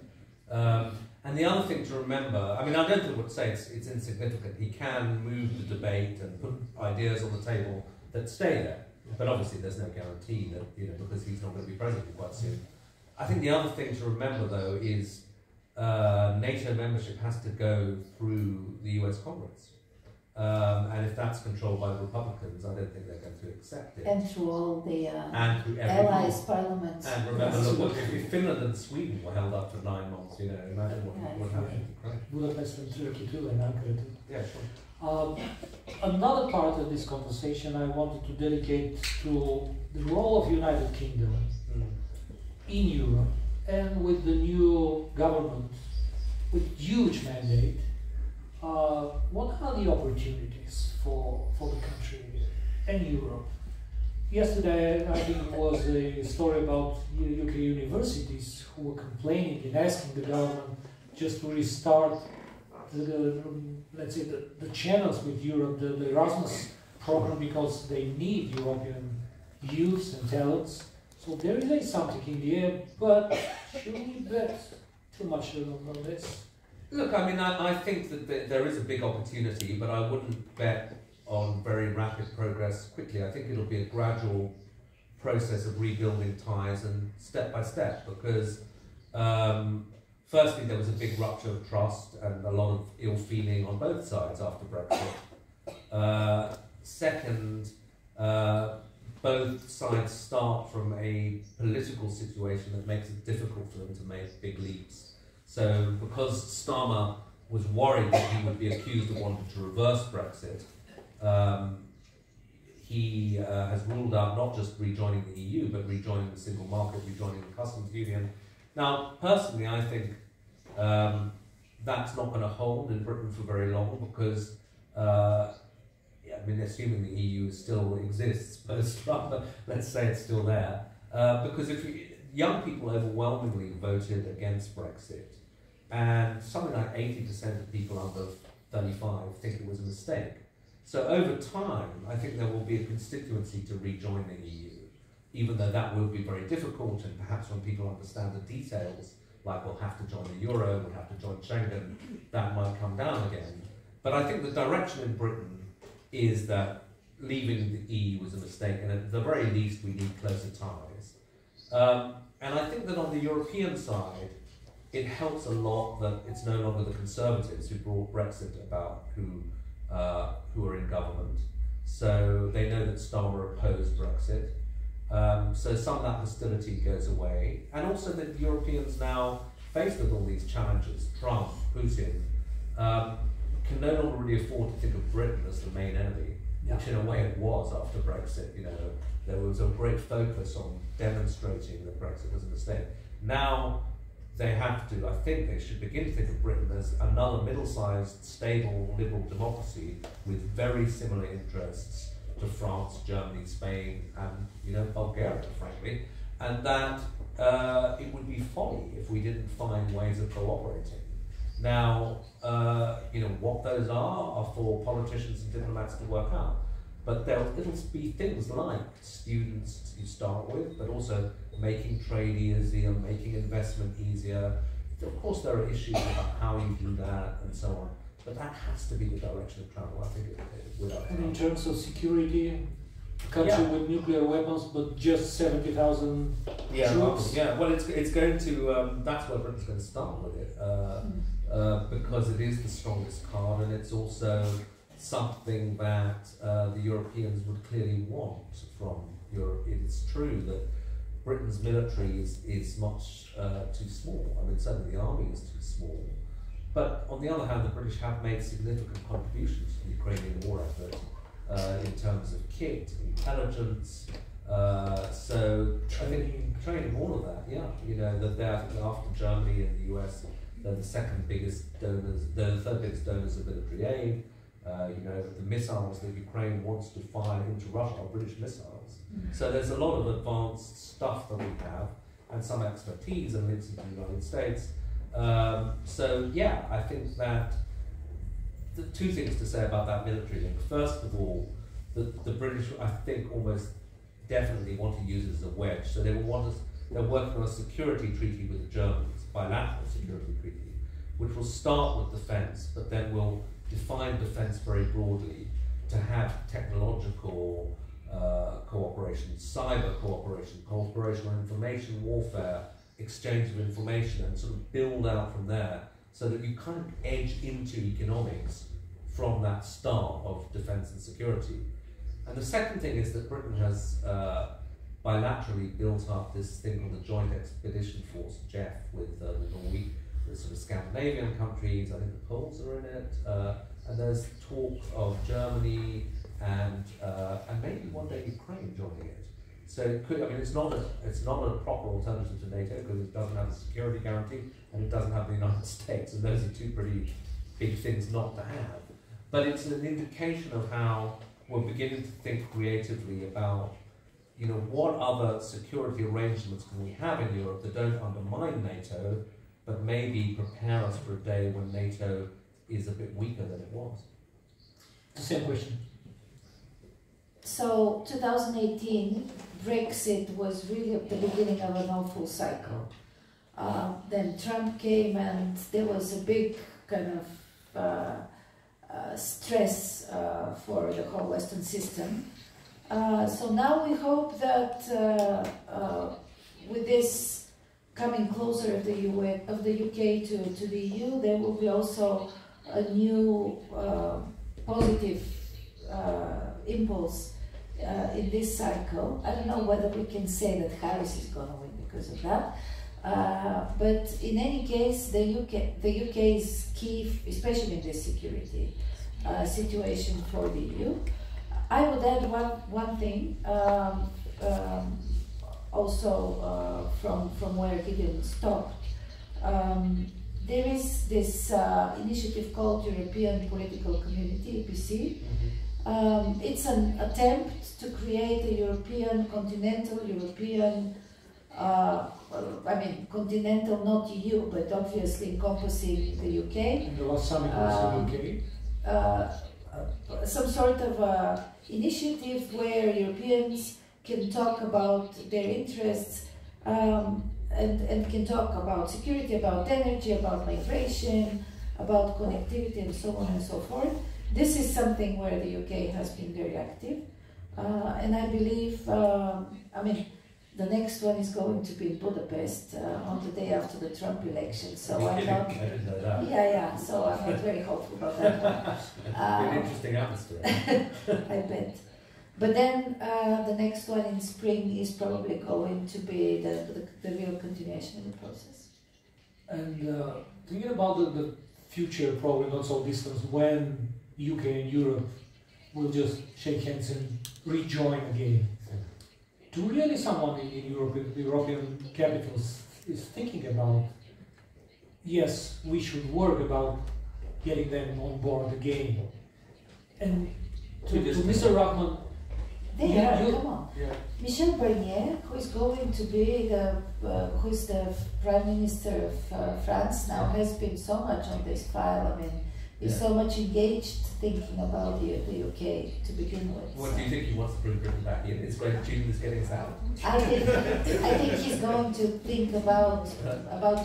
And the other thing to remember, I mean, I don't think I would say it's insignificant. He can move the debate and put ideas on the table that stay there. But obviously there's no guarantee that, you know, because he's not going to be president quite soon. I think the other thing to remember, though, is NATO membership has to go through the US Congress. And if that's controlled by the Republicans, I don't think they're going to accept it. And through all the through allies' parliaments. And remember, look, if Finland and Sweden were held up for 9 months, you know, imagine what happened. Right? Budapest and Turkey too, and Ankara too. Yeah, sure. Another part of this conversation I wanted to dedicate to the role of United Kingdom in Europe, and with the new government with huge mandate. What are the opportunities for the country and Europe? Yesterday, I think, was a story about UK universities who were complaining and asking the government just to restart let's say the channels with Europe, the Erasmus program, because they need European youths and talents. So there is something in the air, but should we bet too much on this? Look, I mean, I think that there is a big opportunity, but I wouldn't bet on very rapid progress quickly. I think it'll be a gradual process of rebuilding ties and step by step, because firstly, there was a big rupture of trust and a lot of ill feeling on both sides after Brexit. Second, both sides start from a political situation that makes it difficult for them to make big leaps. So because Starmer was worried that he would be accused of wanting to reverse Brexit, he has ruled out not just rejoining the EU, but rejoining the single market, rejoining the customs union. Now, personally, I think that's not going to hold in Britain for very long, because, I mean, assuming the EU still exists, but let's say it's still there, because if young people overwhelmingly voted against Brexit, and something like 80% of people under 35 think it was a mistake. So over time, I think there will be a constituency to rejoin the EU, even though that will be very difficult, and perhaps when people understand the details, like we'll have to join the Euro, we'll have to join Schengen, that might come down again. But I think the direction in Britain is that leaving the EU was a mistake, and at the very least we need closer ties. And I think that on the European side, it helps a lot that it's no longer the Conservatives who brought Brexit about who are in government. So they know that Starmer opposed Brexit. So some of that hostility goes away. And also that Europeans now, faced with all these challenges, Trump, Putin, can no longer really afford to think of Britain as the main enemy, which in a way it was after Brexit. You know, there was a great focus on demonstrating that Brexit was a mistake. Now they have to, I think they should begin to think of Britain as another middle-sized, stable, liberal democracy with very similar interests to France, Germany, Spain, and, you know, Bulgaria, frankly, and that it would be folly if we didn't find ways of cooperating. Now, you know, what those are for politicians and diplomats to work out. But it'll be things like students to start with, but also making trade easier, making investment easier. Of course, there are issues about how you do that and so on, but that has to be the direction of travel, I think, without. And in terms of security, a country with nuclear weapons, but just 70,000 troops. Yeah, well, it's going to. That's where Britain's going to start with it, because it is the strongest card, and it's also something that the Europeans would clearly want from Europe. It's true that Britain's military is much too small. I mean, certainly the army is too small. But on the other hand, the British have made significant contributions to the Ukrainian war effort in terms of kit, intelligence, So I think training, all of that, yeah. You know, that they're, I think after Germany and the US, they're the second biggest donors, they're the third biggest donors of military aid. You know, the missiles that Ukraine wants to fire into Russia are British missiles. So there's a lot of advanced stuff that we have, and some expertise and links into the United States. So yeah, I think that the two things to say about that military link. First of all, the British, I think, almost definitely want to use it as a wedge. So they will want us, they're working on a security treaty with the Germans, bilateral security treaty, which will start with defence, but then will define defence very broadly to have technological cooperation, cyber cooperation, cooperation on information warfare, exchange of information, and sort of build out from there so that you kind of edge into economics from that start of defence and security. And the second thing is that Britain has bilaterally built up this thing called the Joint Expedition Force, JEF, with the Norwegian, the sort of Scandinavian countries. I think the Poles are in it, and there's talk of Germany and maybe one day Ukraine joining it. So it could, I mean, it's not a proper alternative to NATO because it doesn't have a security guarantee and it doesn't have the United States, and those are two pretty big things not to have. But it's an indication of how we're beginning to think creatively about, you know, what other security arrangements can we have in Europe that don't undermine NATO, but maybe prepare us for a day when NATO is a bit weaker than it was. The same question. So 2018, Brexit was really the beginning of an awful cycle. Then Trump came and there was a big kind of stress for the whole Western system. So now we hope that with this coming closer of the UK to the EU, there will be also a new positive impulse in this cycle. I don't know whether we can say that Harris is going to win because of that. But in any case, the UK is key, especially in this security situation for the EU. I would add one thing, also from where Gideon stopped. There is this initiative called European Political Community, EPC. It's an attempt to create a European, continental European, continental, not EU, but obviously encompassing the UK. And the last summit was the UK. Some sort of initiative where Europeans can talk about their interests and can talk about security, about energy, about migration, about connectivity, and so on and so forth. This is something where the UK has been very active, and I believe, the next one is going to be in Budapest on the day after the Trump election. So I'm not. I didn't know that. Yeah. So I'm not very hopeful about that one. An interesting atmosphere. I bet. But then the next one in spring is probably going to be the real continuation of the process. And thinking about the future, probably not so distant, when UK and Europe will just shake hands and rejoin again. Do really someone in Europe, the European capitals, is thinking about, yes, we should work about getting them on board again? And to Mr. Rachman, come on. Yeah. Michel Barnier, who is going to be who is the Prime Minister of France now, has been so much on this file. He's so much engaged thinking about the UK to begin with. What do you think he wants to bring Britain back in? It's great June is getting us out. I think he's going to think about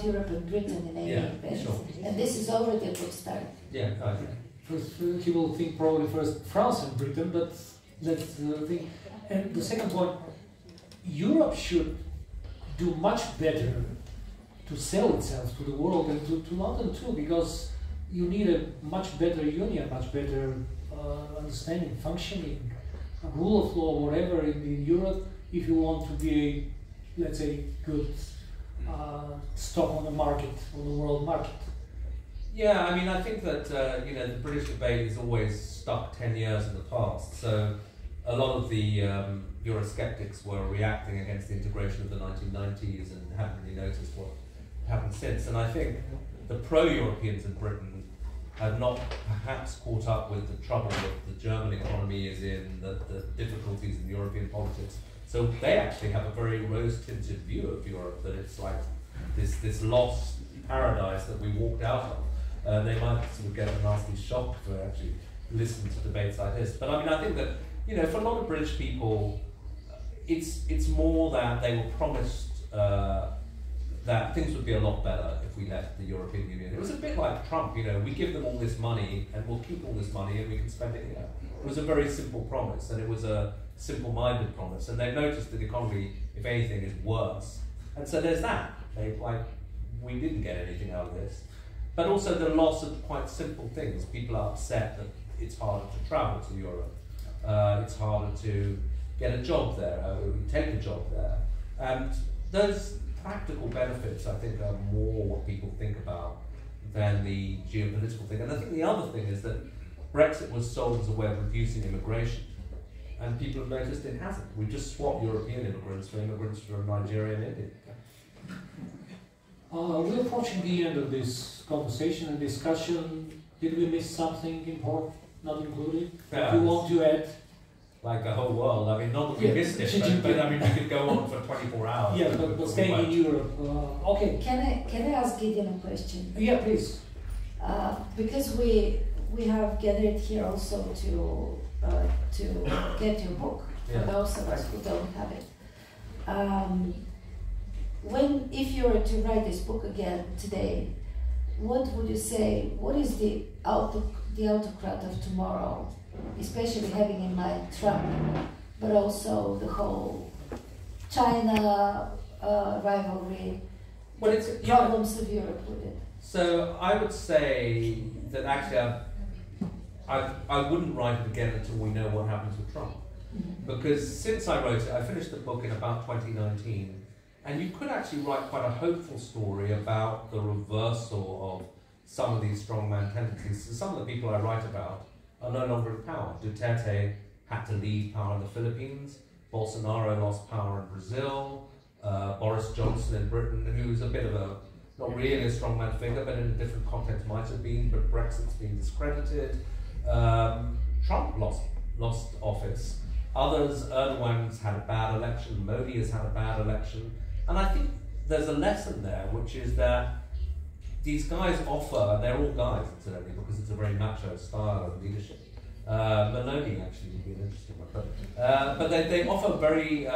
Europe and Britain in any event. Sure. And this is already a good start. Yeah, I agree. First, he will think probably first France and Britain, but that's the thing. And the second point, Europe should do much better to sell itself to the world and to London too, because you need a much better union, much better understanding, functioning, rule of law, whatever in Europe, if you want to be, let's say, good stock on the market, on the world market. Yeah, I think that the British debate is always stuck 10 years in the past. So a lot of the Eurosceptics were reacting against the integration of the 1990s and hadn't really noticed what happened since. And I think the pro-Europeans in Britain have not perhaps caught up with the trouble that the German economy is in, the difficulties in European politics. So they actually have a very rose-tinted view of Europe, that it's like this lost paradise that we walked out of. They might sort of get a nasty shock to actually listen to debates like this. But I mean, I think that, you know, for a lot of British people, it's more that they were promised that things would be a lot better if we left the European Union. It was a bit like Trump, you know, we give them all this money and we'll keep all this money and we can spend it here. It was a very simple promise, and it was a simple-minded promise, and they've noticed that the economy, if anything, is worse. And so there's that. We didn't get anything out of this. But also the loss of quite simple things. People are upset that it's harder to travel to Europe. It's harder to get a job there, take a job there. And those practical benefits, I think, are more what people think about than the geopolitical thing. And I think the other thing is that Brexit was sold as a way of reducing immigration. And people have noticed it hasn't. We just swapped European immigrants for immigrants from Nigeria and India. We're approaching the end of this conversation and discussion. Did we miss something important, not included? Yeah. Do you want to add? Like the whole world. I mean, not that we missed it, but I mean, we could go on for 24 hours. Yeah, but staying in Europe. Okay. Can I ask Gideon a question? Yeah, please. Because we have gathered here also to get your book, for those of us who don't have it. If you were to write this book again today, what would you say? What is the autocrat of tomorrow, especially having in mind Trump, but also the whole China rivalry, well, it's problems of Europe with it? So I would say that actually I wouldn't write it again until we know what happens with Trump. Because since I wrote it, I finished the book in about 2019, and you could actually write quite a hopeful story about the reversal of some of these strongman tendencies. So some of the people I write about are no longer in power. Duterte had to leave power in the Philippines, Bolsonaro lost power in Brazil, Boris Johnson in Britain, who's a bit of a, not really a strongman figure, but in a different context might have been, but Brexit's been discredited. Trump lost office. Others, Erdogan's had a bad election, Modi has had a bad election. And I think there's a lesson there, which is that these guys offer, and they're all guys incidentally, because it's a very macho style of leadership. Meloni actually would be an interesting one. But they offer a very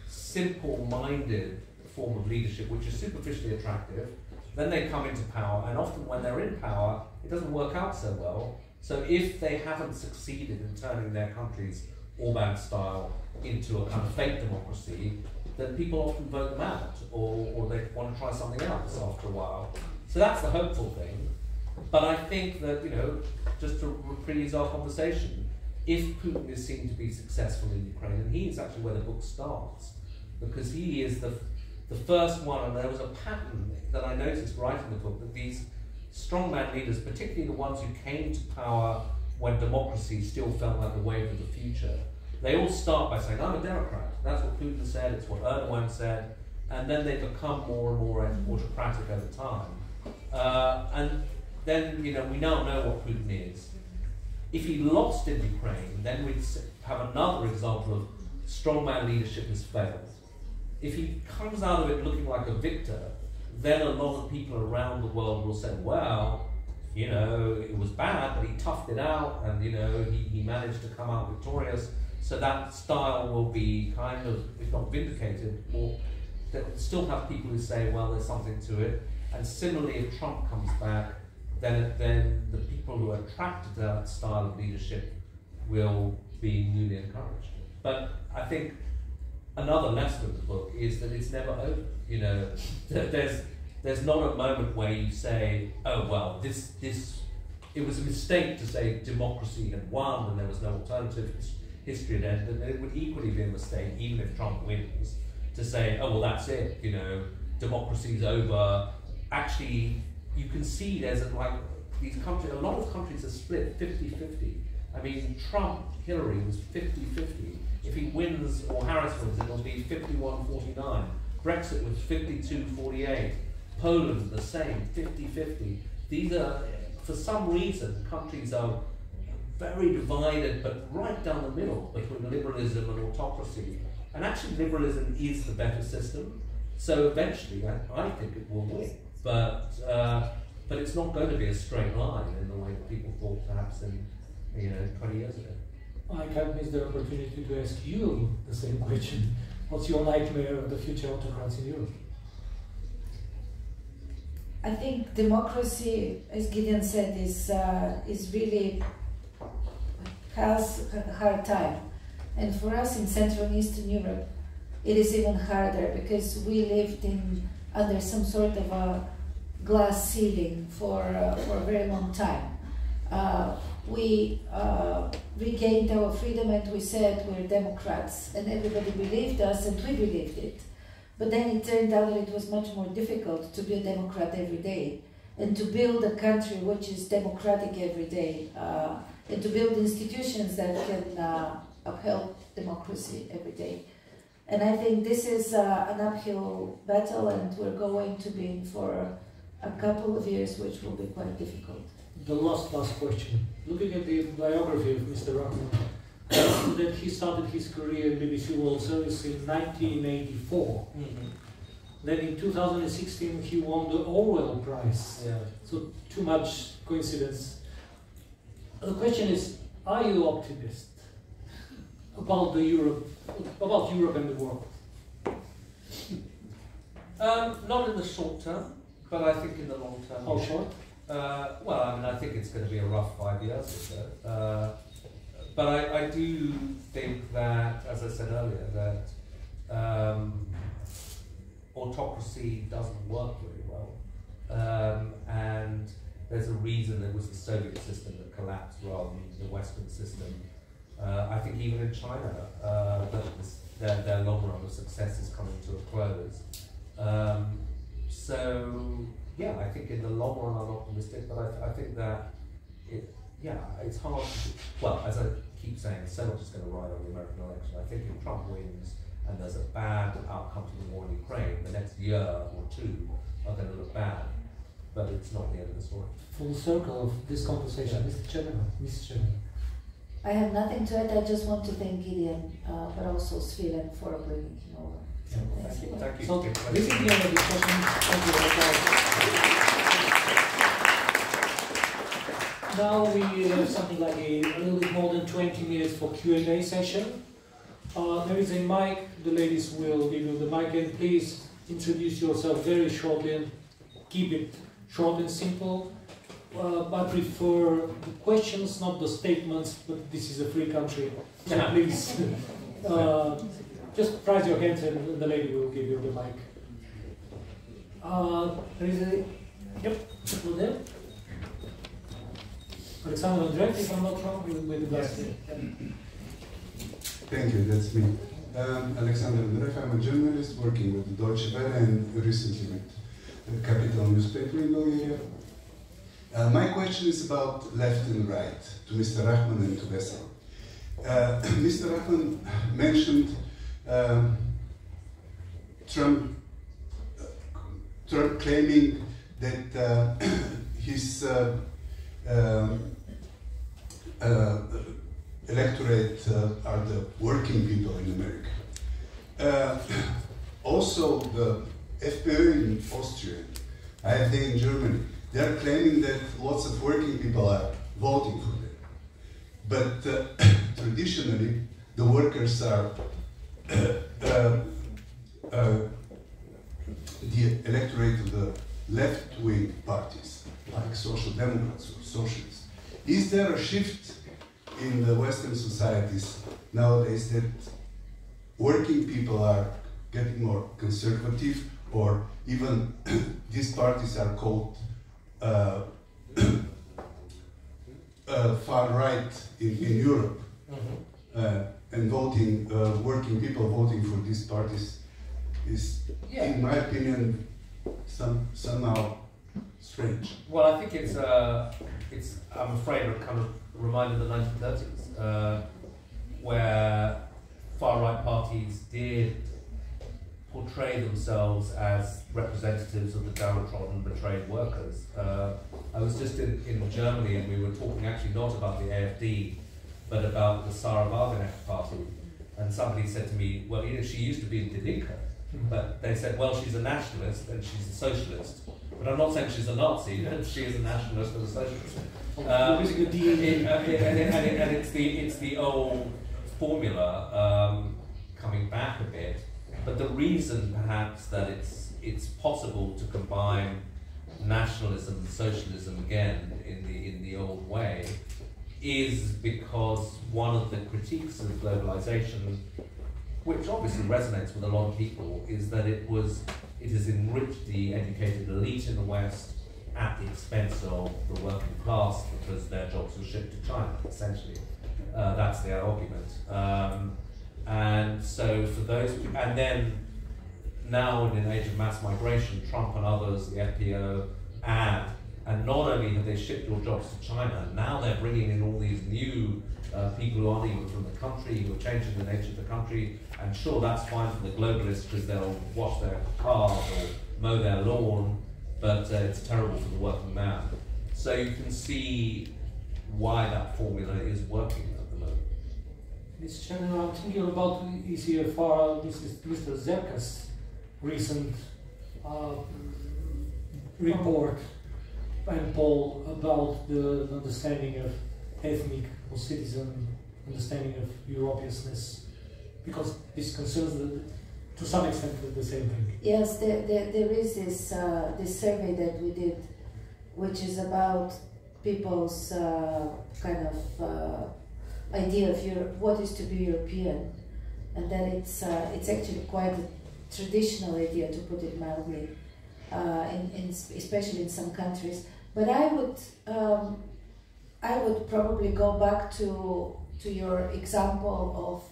simple-minded form of leadership, which is superficially attractive. Then they come into power, and often when they're in power, it doesn't work out so well. So if they haven't succeeded in turning their countries Orban style into a kind of fake democracy, then people often vote them out, or they want to try something else after a while. So that's the hopeful thing. But I think that, you know, just to reprise our conversation, if Putin is seen to be successful in Ukraine, and he is actually where the book starts, because he is the first one, and there was a pattern that I noticed writing the book, that these strongman leaders, particularly the ones who came to power when democracy still felt like the wave of the future, they all start by saying, I'm a Democrat. That's what Putin said, it's what Erdogan said, and then they become more and more autocratic over time. And then, you know, we now know what Putin is. If he lost in Ukraine, then we'd have another example of strongman leadership has failed. If he comes out of it looking like a victor, then a lot of people around the world will say, well, you know, it was bad, but he toughed it out, and, you know, he managed to come out victorious. So that style will be kind of, if not vindicated, or they'll still have people who say, well, there's something to it. And similarly, if Trump comes back, then the people who are attracted to that style of leadership will be newly encouraged. But I think another lesson of the book is that it's never over. You know, there's not a moment where you say, oh well, this it was a mistake to say democracy had won and there was no alternative, history had ended. And it would equally be a mistake, even if Trump wins, to say, oh well, that's it. You know, democracy's over. Actually, you can see there's these countries, a lot of countries are split 50-50. I mean, Trump, Hillary was 50-50. If he wins, or Harris wins, it'll be 51-49. Brexit was 52-48. Poland, the same, 50-50. These are, for some reason, countries are very divided, but right down the middle between liberalism and autocracy. And actually, liberalism is the better system. So eventually, I think it will win. But it's not going to be a straight line in the way that people thought perhaps in 20 years ago. I can't miss the opportunity to ask you the same question. What's your nightmare of the future autocrats in Europe? I think democracy, as Gideon said, is really has a hard time. And for us in Central and Eastern Europe, it is even harder because we lived under some sort of a glass ceiling for a very long time. We regained our freedom and we said we're Democrats, and everybody believed us and we believed it. But then it turned out that it was much more difficult to be a Democrat every day and to build a country which is democratic every day and to build institutions that can uphold democracy every day. And I think this is an uphill battle, and we're going to be in for a couple of years which will be quite difficult. The last question. Looking at the biography of Mr. Rachman, that he started his career in BBC World Service in 1984. Mm-hmm. Then in 2016 he won the Orwell Prize. Yeah. So too much coincidence. The question is, are you optimist about Europe and the world? Not in the short term, but I think in the long term. How short? Well, I mean, I think it's going to be a rough 5 years or so. But I do think that, as I said earlier, that autocracy doesn't work very well. And there's a reason it was the Soviet system that collapsed rather than the Western system. I think even in China, their long run of success is coming to a close. So, yeah, I think in the long run I'm optimistic, but I think that it's hard to, well, as I keep saying, so much is going to ride on the American election. I think if Trump wins and there's a bad outcome to the war in Ukraine, the next year or two are going to look bad, but it's not the end of the story. Full circle of this conversation, Mr. Chairman. Mr. Chairman. I have nothing to add. I just want to thank Gideon, but also Svilen for bringing him over. So thank you. Thank you. So this is the end of the discussion. Thank you. Now we have something like a little bit more than 20 minutes for Q&A session. There is a mic. The ladies will give you the mic, and please introduce yourself very shortly and keep it short and simple. I prefer the questions, not the statements, but this is a free country, so please just raise your hands and the lady will give you the mic. There is a, over there. Alexander Andreev, if I'm not wrong, with the glasses. Thank you, that's me. Alexander Andreev, I'm a journalist working with Deutsche Welle and recently with Capital newspaper in Bulgaria. My question is about left and right, to Mr. Rachman and to Vesela. Mr. Rachman mentioned Trump claiming that his electorate are the working people in America. Also, the FPÖ in Austria, AfD in Germany, they are claiming that lots of working people are voting for them. But traditionally, the workers are the electorate of the left-wing parties, like Social Democrats or Socialists. Is there a shift in the Western societies nowadays that working people are getting more conservative, or even these parties are called far right in Europe, and voting, working people voting for these parties is, in my opinion, somehow strange. Well, I think it's I'm afraid, a kind of reminded the 1930s, where far-right parties did portray themselves as representatives of the downtrodden, betrayed workers. I was just in Germany, and we were talking actually not about the AfD, but about the Sarah Wagenknecht party. And somebody said to me, well, you know, she used to be in Die Linke, but they said, well, she's a nationalist and she's a socialist. But I'm not saying she's a Nazi, but she is a nationalist and a socialist. And it's the old formula coming back a bit. But the reason, perhaps, that it's possible to combine nationalism and socialism again in the old way is because one of the critiques of globalization, which obviously resonates with a lot of people, is that it has enriched the educated elite in the West at the expense of the working class, because their jobs were shipped to China, essentially. That's their argument. And so for those, and then now in an age of mass migration, Trump and others, the FPO, and not only have they shipped your jobs to China, now they're bringing in all these new people who aren't even from the country, who are changing the nature of the country. And sure, that's fine for the globalists because they'll wash their cars or mow their lawn, but it's terrible for the working man. So you can see why that formula is working at the moment. Mr. Chairman, I'm thinking about ECFR. This is Mr. Zerka's recent report and poll about the understanding of ethnic or citizen understanding of Europeanness, because this concerns to some extent the same thing. Yes, there is this survey that we did, which is about people's kind of idea of Europe, what is to be European, and that it's actually quite a traditional idea, to put it mildly, especially in some countries. But I would probably go back to your example of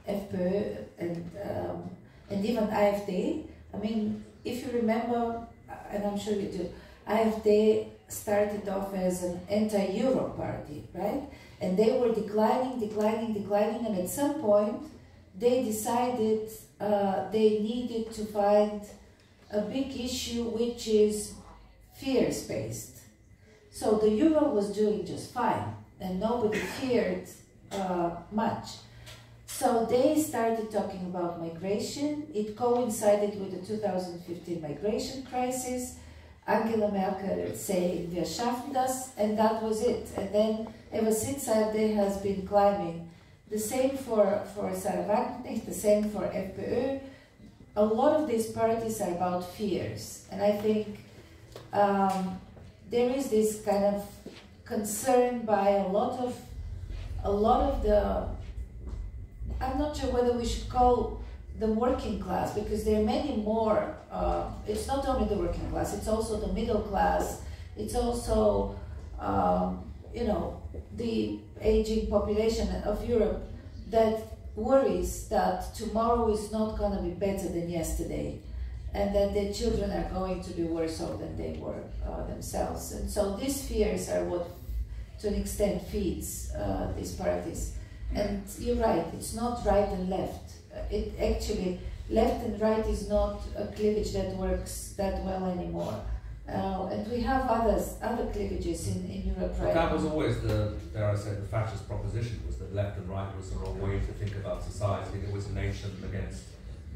FPÖ and even AfD. I mean, if you remember, and I'm sure you do, AfD started off as an anti-Euro party, right? And they were declining, and at some point they decided they needed to find a big issue which is fears-based. So the Euro was doing just fine, and nobody feared much. So they started talking about migration. It coincided with the 2015 migration crisis. Angela Merkel saying, "Wir schaffen das," and that was it. And then ever since AfD has been climbing. The same for Sarah Wagenknecht, the same for FPÖ. A lot of these parties are about fears, and I think there is this kind of concern by a lot of the, I'm not sure whether we should call the working class, because there are many more, it's not only the working class, it's also the middle class, it's also, you know, the aging population of Europe that worries that tomorrow is not going to be better than yesterday, and that their children are going to be worse off than they were themselves. And so these fears are what, to an extent, feeds these parties. And you're right, it's not right and left. It actually, left and right is not a cleavage that works that well anymore. And we have other cleavages in Europe right now. That was always the, dare I say, the fascist proposition, was that left and right was the wrong way to think about society. It was a nation against,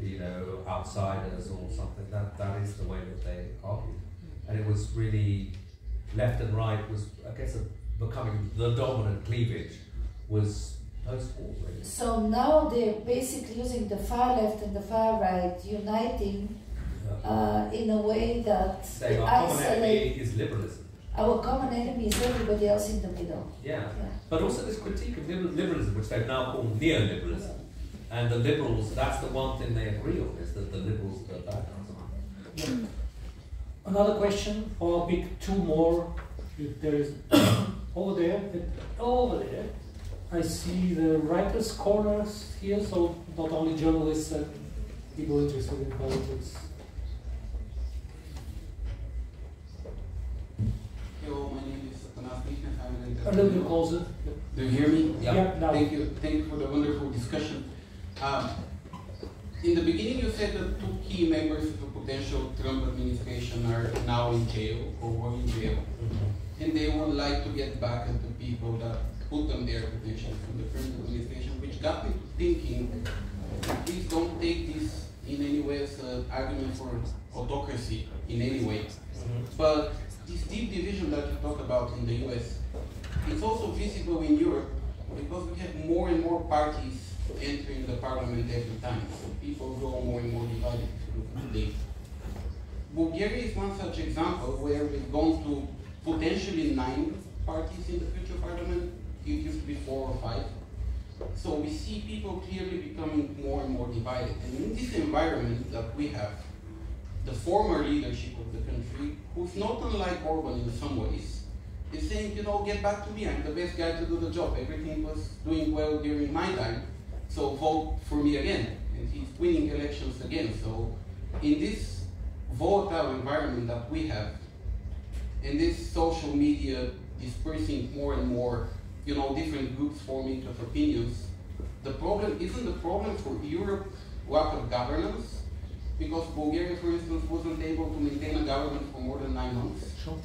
you know, outsiders or something. That is the way that they argued. And it was really, left and right was, I guess, becoming the dominant cleavage was post-war, really. So now they're basically using the far left and the far right, uniting in a way that saying our common enemy is liberalism. Our common enemy is everybody else in the middle. Yeah. But also this critique of liberalism, which they've now called neoliberalism. And the liberals, that's the one thing they agree on, is that the liberals are bad guys. Another question, or I'll pick two more. If there is over there, I see the writers' corners here, so not only journalists and people interested in politics. Hello, my name is Satanas. A little bit closer. Do you hear me? Yeah. Now. Thank you for the wonderful discussion. In the beginning you said that two key members of the potential Trump administration are now in jail or were in jail. And they would like to get back at the people that put them there potentially from the Trump administration, which got me to thinking, please don't take this in any way as an argument for autocracy in any way. But this deep division that you talk about in the US, it's also visible in Europe because we have more and more parties entering the parliament every time. So people grow more and more divided today. Bulgaria is one such example where we've gone to potentially 9 parties in the future parliament. It used to be 4 or 5. So we see people clearly becoming more and more divided. And in this environment that we have, the former leadership of the country, who's not unlike Orban in some ways, is saying, you know, get back to me, I'm the best guy to do the job. Everything was doing well during my time, so vote for me again. And he's winning elections again. So in this volatile environment that we have, and this social media dispersing more and more, you know, different groups forming of opinions, the problem isn't the problem for Europe lack of governance, because Bulgaria, for instance, wasn't able to maintain a government for more than 9 months. Sure.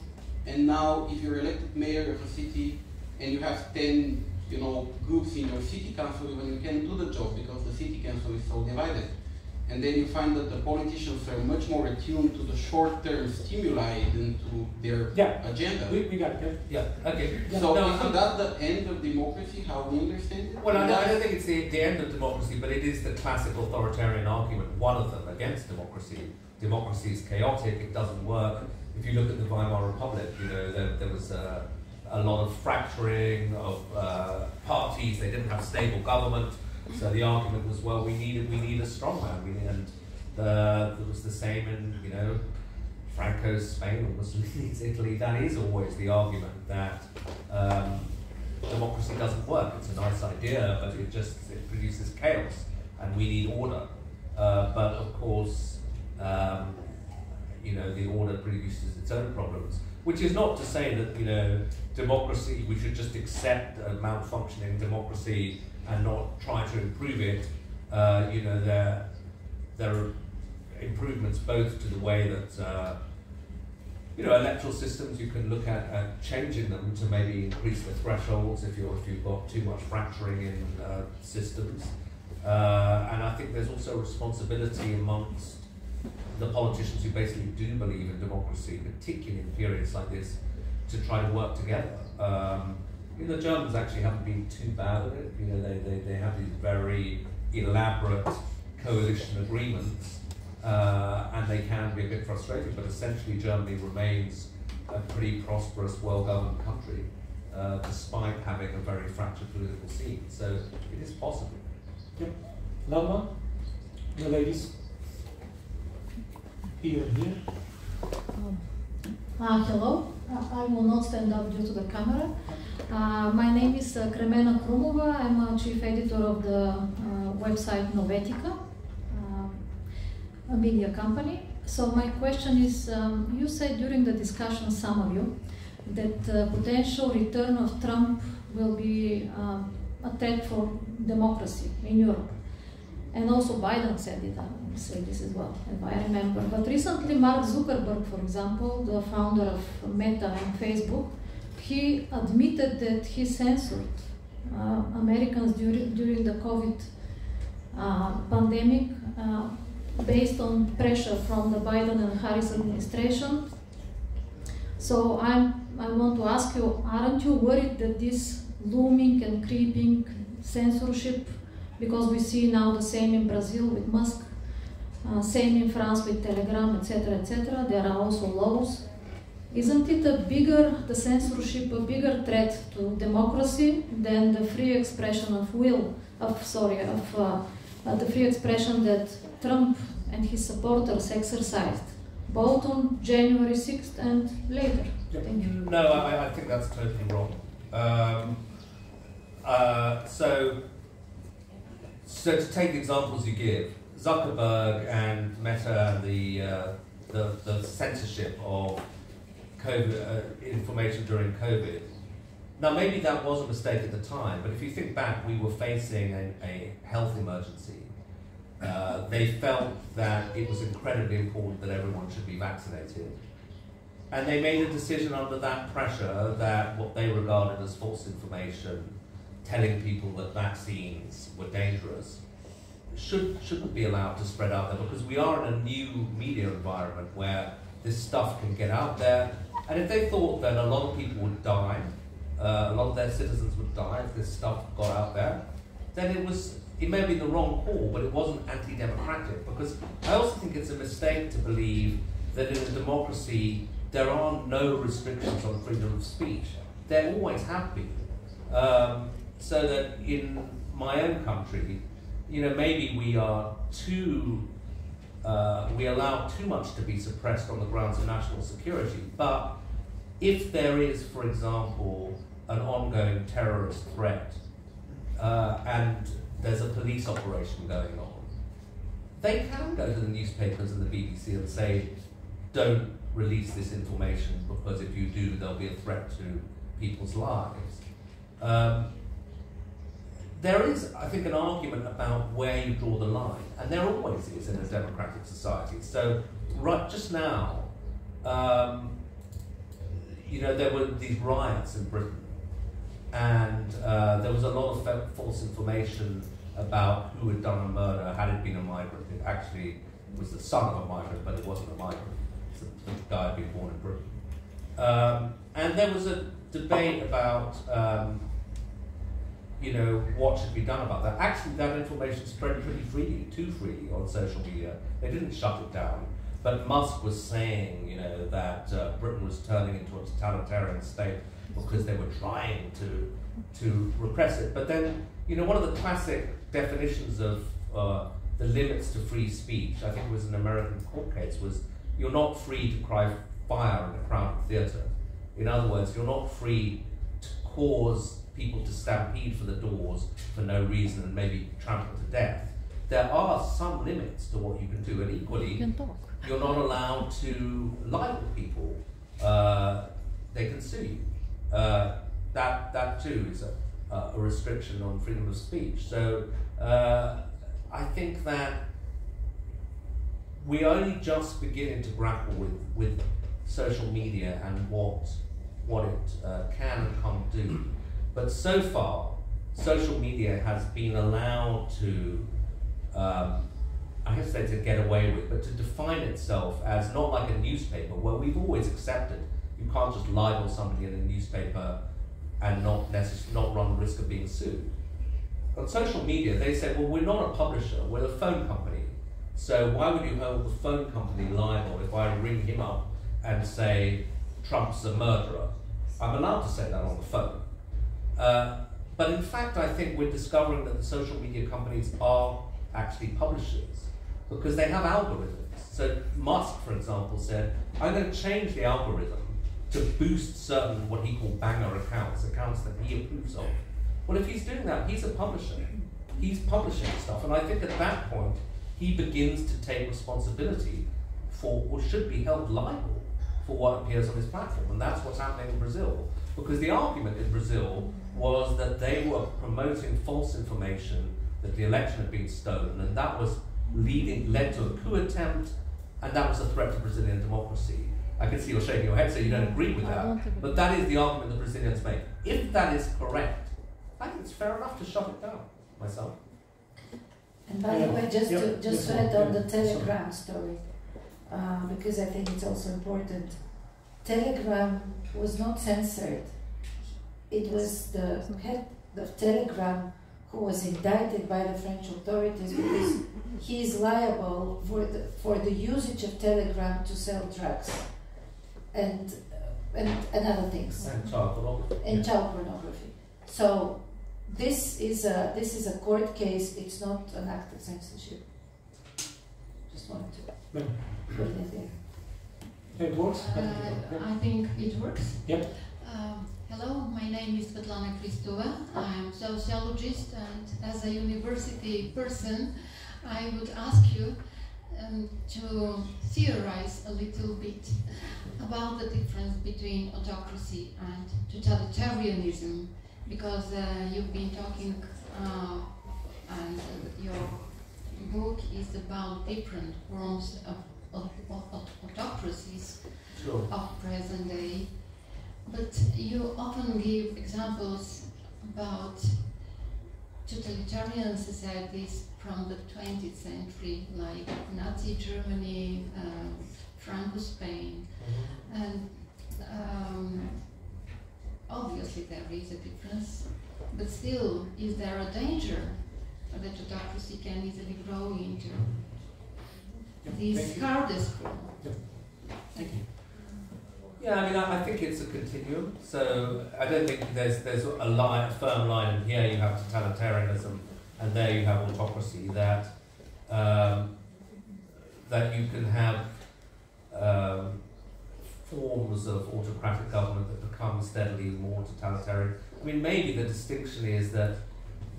And now, if you're elected mayor of a city and you have 10, you know, groups in your city council, even you can't do the job because the city council is so divided. And then you find that the politicians are much more attuned to the short-term stimuli than to their agenda. We got it. Yeah, okay. So isn't that the end of democracy, how we understand it? Well, I don't think it's the end of democracy, but it is the classic authoritarian argument, one of them, against democracy. Democracy is chaotic, it doesn't work. If you look at the Weimar Republic, you know, there was a lot of fracturing of parties, they didn't have stable government. So the argument was, well, we need a strong man, and there was the same in, you know, Franco's Spain or Mussolini's Italy. That is always the argument that democracy doesn't work. It's a nice idea, but it produces chaos, and we need order. But of course, you know, the order produces its own problems. Which is not to say that, you know, democracy, we should just accept a malfunctioning democracy and not try to improve it. You know, there are improvements both to the way that, you know, electoral systems, you can look at changing them to maybe increase the thresholds if you've got too much fracturing in systems. And I think there's also responsibility amongst the politicians who basically do believe in democracy, particularly in periods like this, to try to work together. You know, the Germans actually haven't been too bad at it. You know, they have these very elaborate coalition agreements, and they can be a bit frustrating, but essentially Germany remains a pretty prosperous, well-governed country, despite having a very fractured political scene. So it is possible. Yep. Lama, the ladies. Here. Hello, I will not stand up due to the camera. My name is Kремена Крумова. I'm a chief editor of the website Новата, a media company. So my question is, you said during the discussion, some of you, that potential return of Trump will be a threat for democracy in Europe. And also Biden said it, I will say this as well, if I remember. But recently Mark Zuckerberg, for example, the founder of Meta and Facebook, he admitted that he censored Americans during the COVID pandemic based on pressure from the Biden and Harris administration. So I want to ask you, aren't you worried that this looming and creeping censorship, because we see now the same in Brazil with Musk, same in France with Telegram, etc., there are also laws. Isn't it the censorship a bigger threat to democracy than the free expression of the free expression that Trump and his supporters exercised, both on January 6th and later? Thank you. No, I think that's totally wrong. So to take the examples you give, Zuckerberg and Meta, the censorship of COVID, information during COVID, Now, maybe that was a mistake at the time, but if you think back, we were facing a health emergency. They felt that it was incredibly important that everyone should be vaccinated. And they made a decision under that pressure that what they regarded as false information, telling people that vaccines were dangerous, shouldn't be allowed to spread out there, because we are in a new media environment where this stuff can get out there. And if they thought that a lot of people would die, a lot of their citizens would die if this stuff got out there, then it may have been the wrong call, but it wasn't anti-democratic. Because I also think it's a mistake to believe that in a democracy there are no restrictions on freedom of speech. There always have been. So that in my own country, you know, maybe we are we allow too much to be suppressed on the grounds of national security. But if there is, for example, an ongoing terrorist threat, and there's a police operation going on, they can go to the newspapers and the BBC and say, don't release this information, because if you do, there'll be a threat to people's lives. There is, I think, an argument about where you draw the line, and there always is in a democratic society. So, right just now, you know, there were these riots in Britain, and there was a lot of false information about who had done a murder. Had it been a migrant, it actually was the son of a migrant, but it wasn't a migrant. The guy had been born in Britain. And there was a debate about, you know, what should be done about that. Actually, that information spread pretty freely, too freely on social media. They didn't shut it down. But Musk was saying, you know, that Britain was turning into a totalitarian state because they were trying to repress it. But then, you know, one of the classic definitions of the limits to free speech, I think it was an American court case, was you're not free to cry fire in a crowded theatre. In other words, you're not free to cause people to stampede for the doors for no reason and maybe trample to death. There are some limits to what you can do, and equally, you're not allowed to libel people. They can sue you. That too is a restriction on freedom of speech. So I think that we're only just beginning to grapple with social media and what it can and can't do. But so far, social media has been allowed to, I guess say to get away with, but to define itself as not like a newspaper, where we've always accepted you can't just libel somebody in a newspaper and not run the risk of being sued. On social media, they say, well, we're not a publisher, we're a phone company. So why would you hold the phone company liable if I ring him up and say, Trump's a murderer? I'm allowed to say that on the phone. But in fact, I think we're discovering that the social media companies are actually publishers, because they have algorithms. So Musk, for example, said, I'm going to change the algorithm to boost certain what he called banger accounts that he approves of. Well, if he's doing that, he's a publisher. He's publishing stuff, and I think at that point, he begins to take responsibility for, or should be held liable for what appears on his platform, and that's what's happening in Brazil. Because the argument in Brazil was that they were promoting false information, that the election had been stolen, and that was led to a coup attempt, and that was a threat to Brazilian democracy. I can see you're shaking your head, so you don't agree with that. But that is the argument the Brazilians make. If that is correct, I think it's fair enough to shut it down, myself. And by the way, just to add on the Telegram story, because I think it's also important, Telegram was not censored. It was the head of Telegram who was indicted by the French authorities because he is liable for the usage of Telegram to sell drugs and other things. And child pornography. And child pornography. So this is a court case. It's not an act of censorship. Just wanted to put it there. It works? I think it works. Yep. Hello, my name is Svetlana Kristova. I'm a sociologist, and as a university person, I would ask you, to theorize a little bit about the difference between autocracy and totalitarianism, because you've been talking and your book is about different forms of autocracies of present day, but you often give examples about totalitarian societies from the 20th century, like Nazi Germany, Franco Spain, and obviously there is a difference, but still, is there a danger that autocracy can easily grow into this hardest form? Thank you. Yeah, I mean, I think it's a continuum. So I don't think there's a firm line, and here you have totalitarianism, and there you have autocracy. That you can have forms of autocratic government that become steadily more totalitarian. I mean, maybe the distinction is that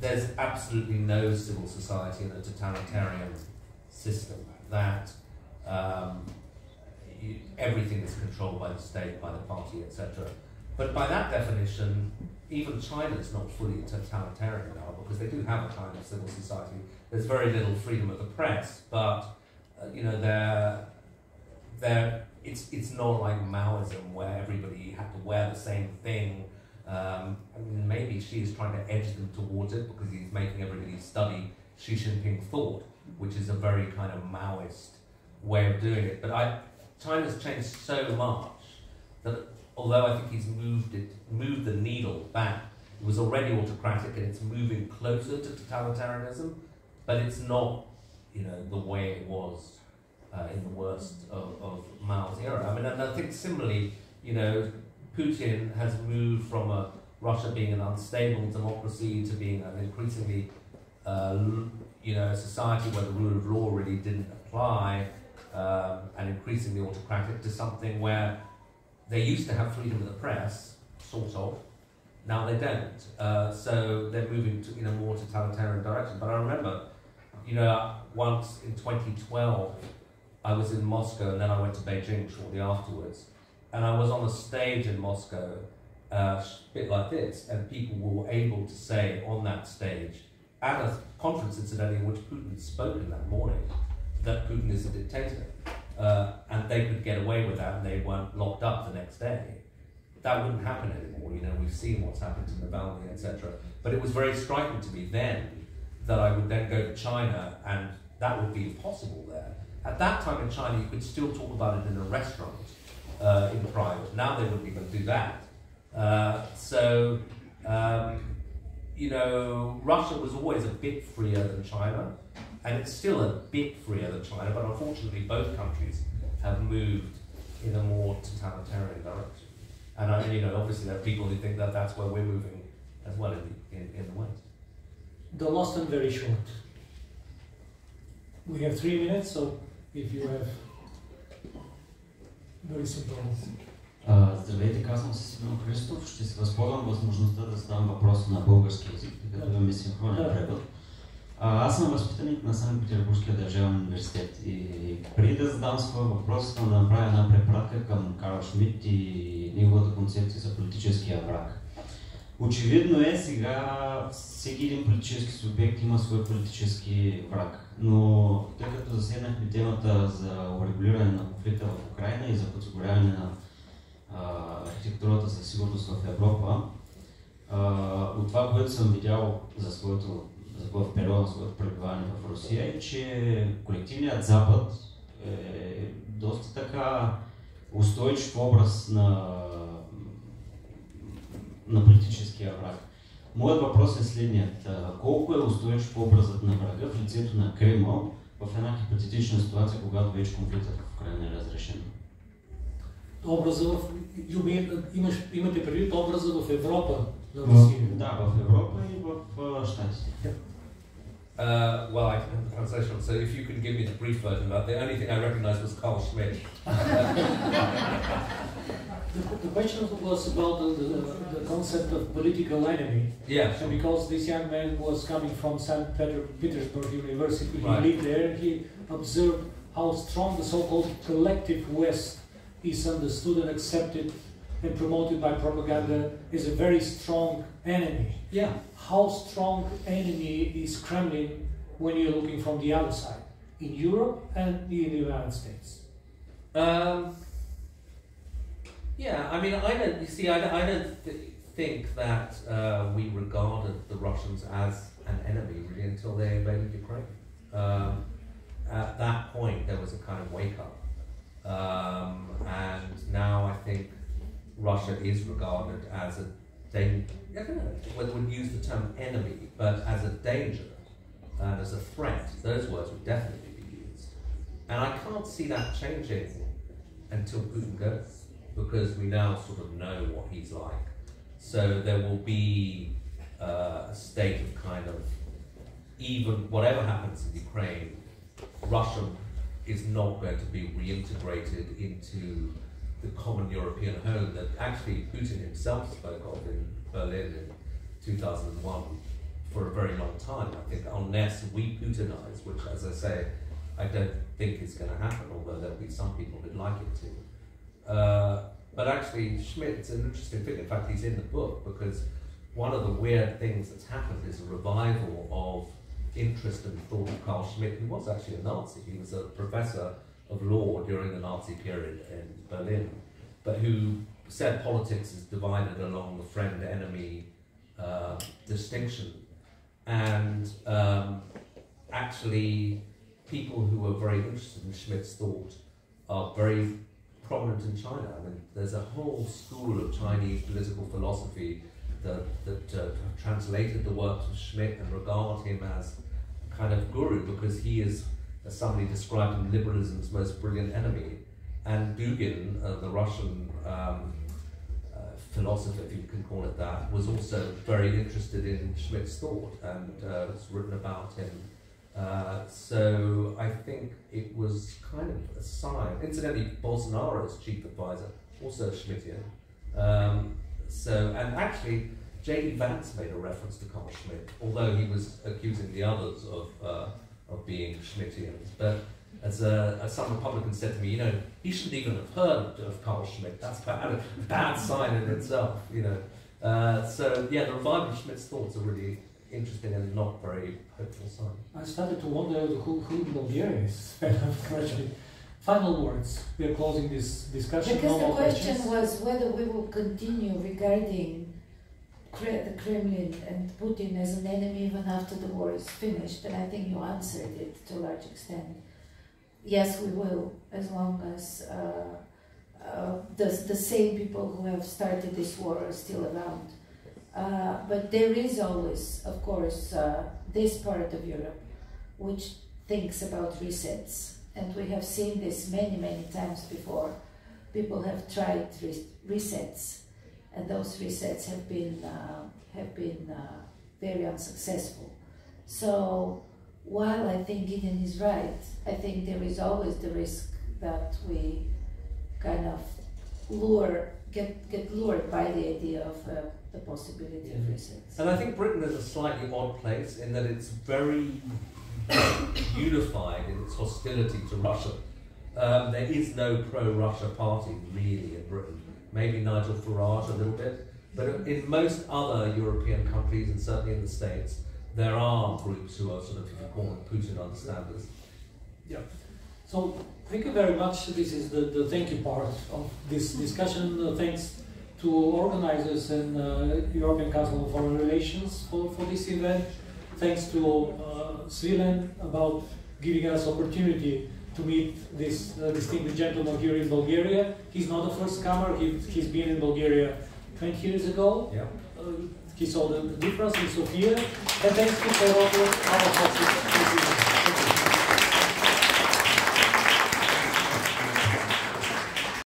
there's absolutely no civil society in a totalitarian system. That everything is controlled by the state, by the party, etc. But by that definition, even China is not fully totalitarian now, because they do have a kind of civil society. There's very little freedom of the press, but it's not like Maoism where everybody had to wear the same thing. I mean, maybe Xi is trying to edge them towards it because he's making everybody study Xi Jinping thought, which is a very kind of Maoist way of doing it. But China's changed so much that although I think he's moved the needle back, it was already autocratic and it's moving closer to totalitarianism, but it's not, the way it was in the worst of Mao's era. I mean, and I think similarly, Putin has moved from Russia being an unstable democracy to being an increasingly, a society where the rule of law really didn't apply, and increasingly autocratic, to something where they used to have freedom of the press, sort of. Now they don't. So they're moving to a more totalitarian direction. But I remember, once in 2012, I was in Moscow and then I went to Beijing shortly afterwards. And I was on a stage in Moscow, a bit like this, and people were able to say on that stage, at a conference incidentally in which Putin had spoken that morning, that Putin is a dictator, and they could get away with that and they weren't locked up the next day. That wouldn't happen anymore. We've seen what's happened to Navalny, etc. But it was very striking to me then that I would then go to China and that would be impossible there. At that time in China, you could still talk about it in a restaurant in private. Now they wouldn't even do that. Russia was always a bit freer than China, and it's still a bit freer than China, but unfortunately both countries have moved in a more totalitarian direction. And obviously there are people who think that that's where we're moving as well in the West. The last one very short. We have 3 minutes, so if you have very simple. Здравейте, казвам се Симеон Христов. Ще се възползвам възможността да задам въпроса на български език, тъй като имаме синхронен превод. Аз съм възпитаник на Санкт-Петербургския държавен университет и преди да задам своя въпрос, искам да направя една препратка към Карл Шмидт и неговата концепция за политическия враг. Очевидно е, сега всеки един политически субект има свой политически враг, но тъй като заседнахме темата за урегулиране на конфликта в Украйна и за подсигуряване на архитектурата за сигурност в Европа, от това, което съм видял в периода на своето пребиваване в Русия, е, че колективният Запад е доста така устойчив образ на политическия враг. Моят въпрос е следният. Колко е устойчив образът на врага в лицето на Кремъл в една хипотетична ситуация, когато вече конфликтът в Украйна е разрешен? Имате предвид образа в Европа на Русия? Да, в Европа и в Щатите. Well, I can have the translation, so if you can give me the brief version of that. The only thing I recognized was Carl Schmitt. The question was about the concept of political enemy. Yeah. And because this young man was coming from St. Petersburg University, right. He lived there, he observed how strong the so-called collective West is understood and accepted and promoted by propaganda as a very strong enemy. Yeah. How strong enemy is Kremlin when you're looking from the other side, in Europe and in the United States? Yeah, I mean, I don't think that we regarded the Russians as an enemy really until they invaded Ukraine. At that point, there was a kind of wake-up. And now I think Russia is regarded as a danger. I don't know whether we'd use the term enemy, but as a danger and as a threat. Those words would definitely be used. And I can't see that changing until Putin goes, because we now sort of know what he's like. So there will be a state of kind of, even whatever happens in Ukraine, Russia is not going to be reintegrated into the common European home that actually Putin himself spoke of in Berlin in 2001 for a very long time. I think unless we Putinize, which, as I say, I don't think is going to happen, although there'll be some people who'd like it to. But actually, Schmidt's an interesting figure. In fact, he's in the book because one of the weird things that's happened is a revival of interest and thought of Carl Schmitt, who was actually a Nazi. He was a professor of law during the Nazi period in Berlin, but who said politics is divided along the friend-enemy distinction. And actually, people who are very interested in Schmitt's thought are very prominent in China. I mean, there's a whole school of Chinese political philosophy that translated the works of Schmitt and regard him as a kind of guru, because he is, as somebody described him, liberalism's most brilliant enemy. And Dugin, the Russian philosopher, if you can call it that, was also very interested in Schmitt's thought and has written about him. So I think it was kind of a sign. Incidentally, Bolsonaro's chief advisor, also Schmittian. And actually, J.D. Vance made a reference to Carl Schmitt, although he was accusing the others of being Schmittians. But as some Republicans said to me, you know, he shouldn't even have heard of Carl Schmitt. That's a bad sign in itself, you know. So yeah, the revival of Schmitt's thoughts are really interesting and not very hopeful sign. I started to wonder who in Bulgaria is. Final words. We are closing this discussion. Because the question was whether we will continue regarding the Kremlin and Putin as an enemy even after the war is finished, and I think you answered it to a large extent. Yes, we will, as long as the same people who have started this war are still around. But there is always, of course, this part of Europe which thinks about resets. And we have seen this many, many times before. People have tried resets, and those resets have been very unsuccessful. So while I think Gideon is right, I think there is always the risk that we kind of get lured by the idea of the possibility of resets. And I think Britain is a slightly odd place in that it's very unified in its hostility to Russia. There is no pro-Russia party really in Britain. Maybe Nigel Farage a little bit, but in most other European countries and certainly in the States, there are groups who are sort of, if you call them Putin understanders. Yeah. So thank you very much. This is the thank you part of this discussion. Thanks to organizers and European Council of Foreign Relations for this event. Thanks to Svilen about giving us opportunity to meet this distinguished gentleman here in Bulgaria. He's not a first comer. He's been in Bulgaria 20 years ago. Yeah. He saw the difference in Sofia. And thanks to our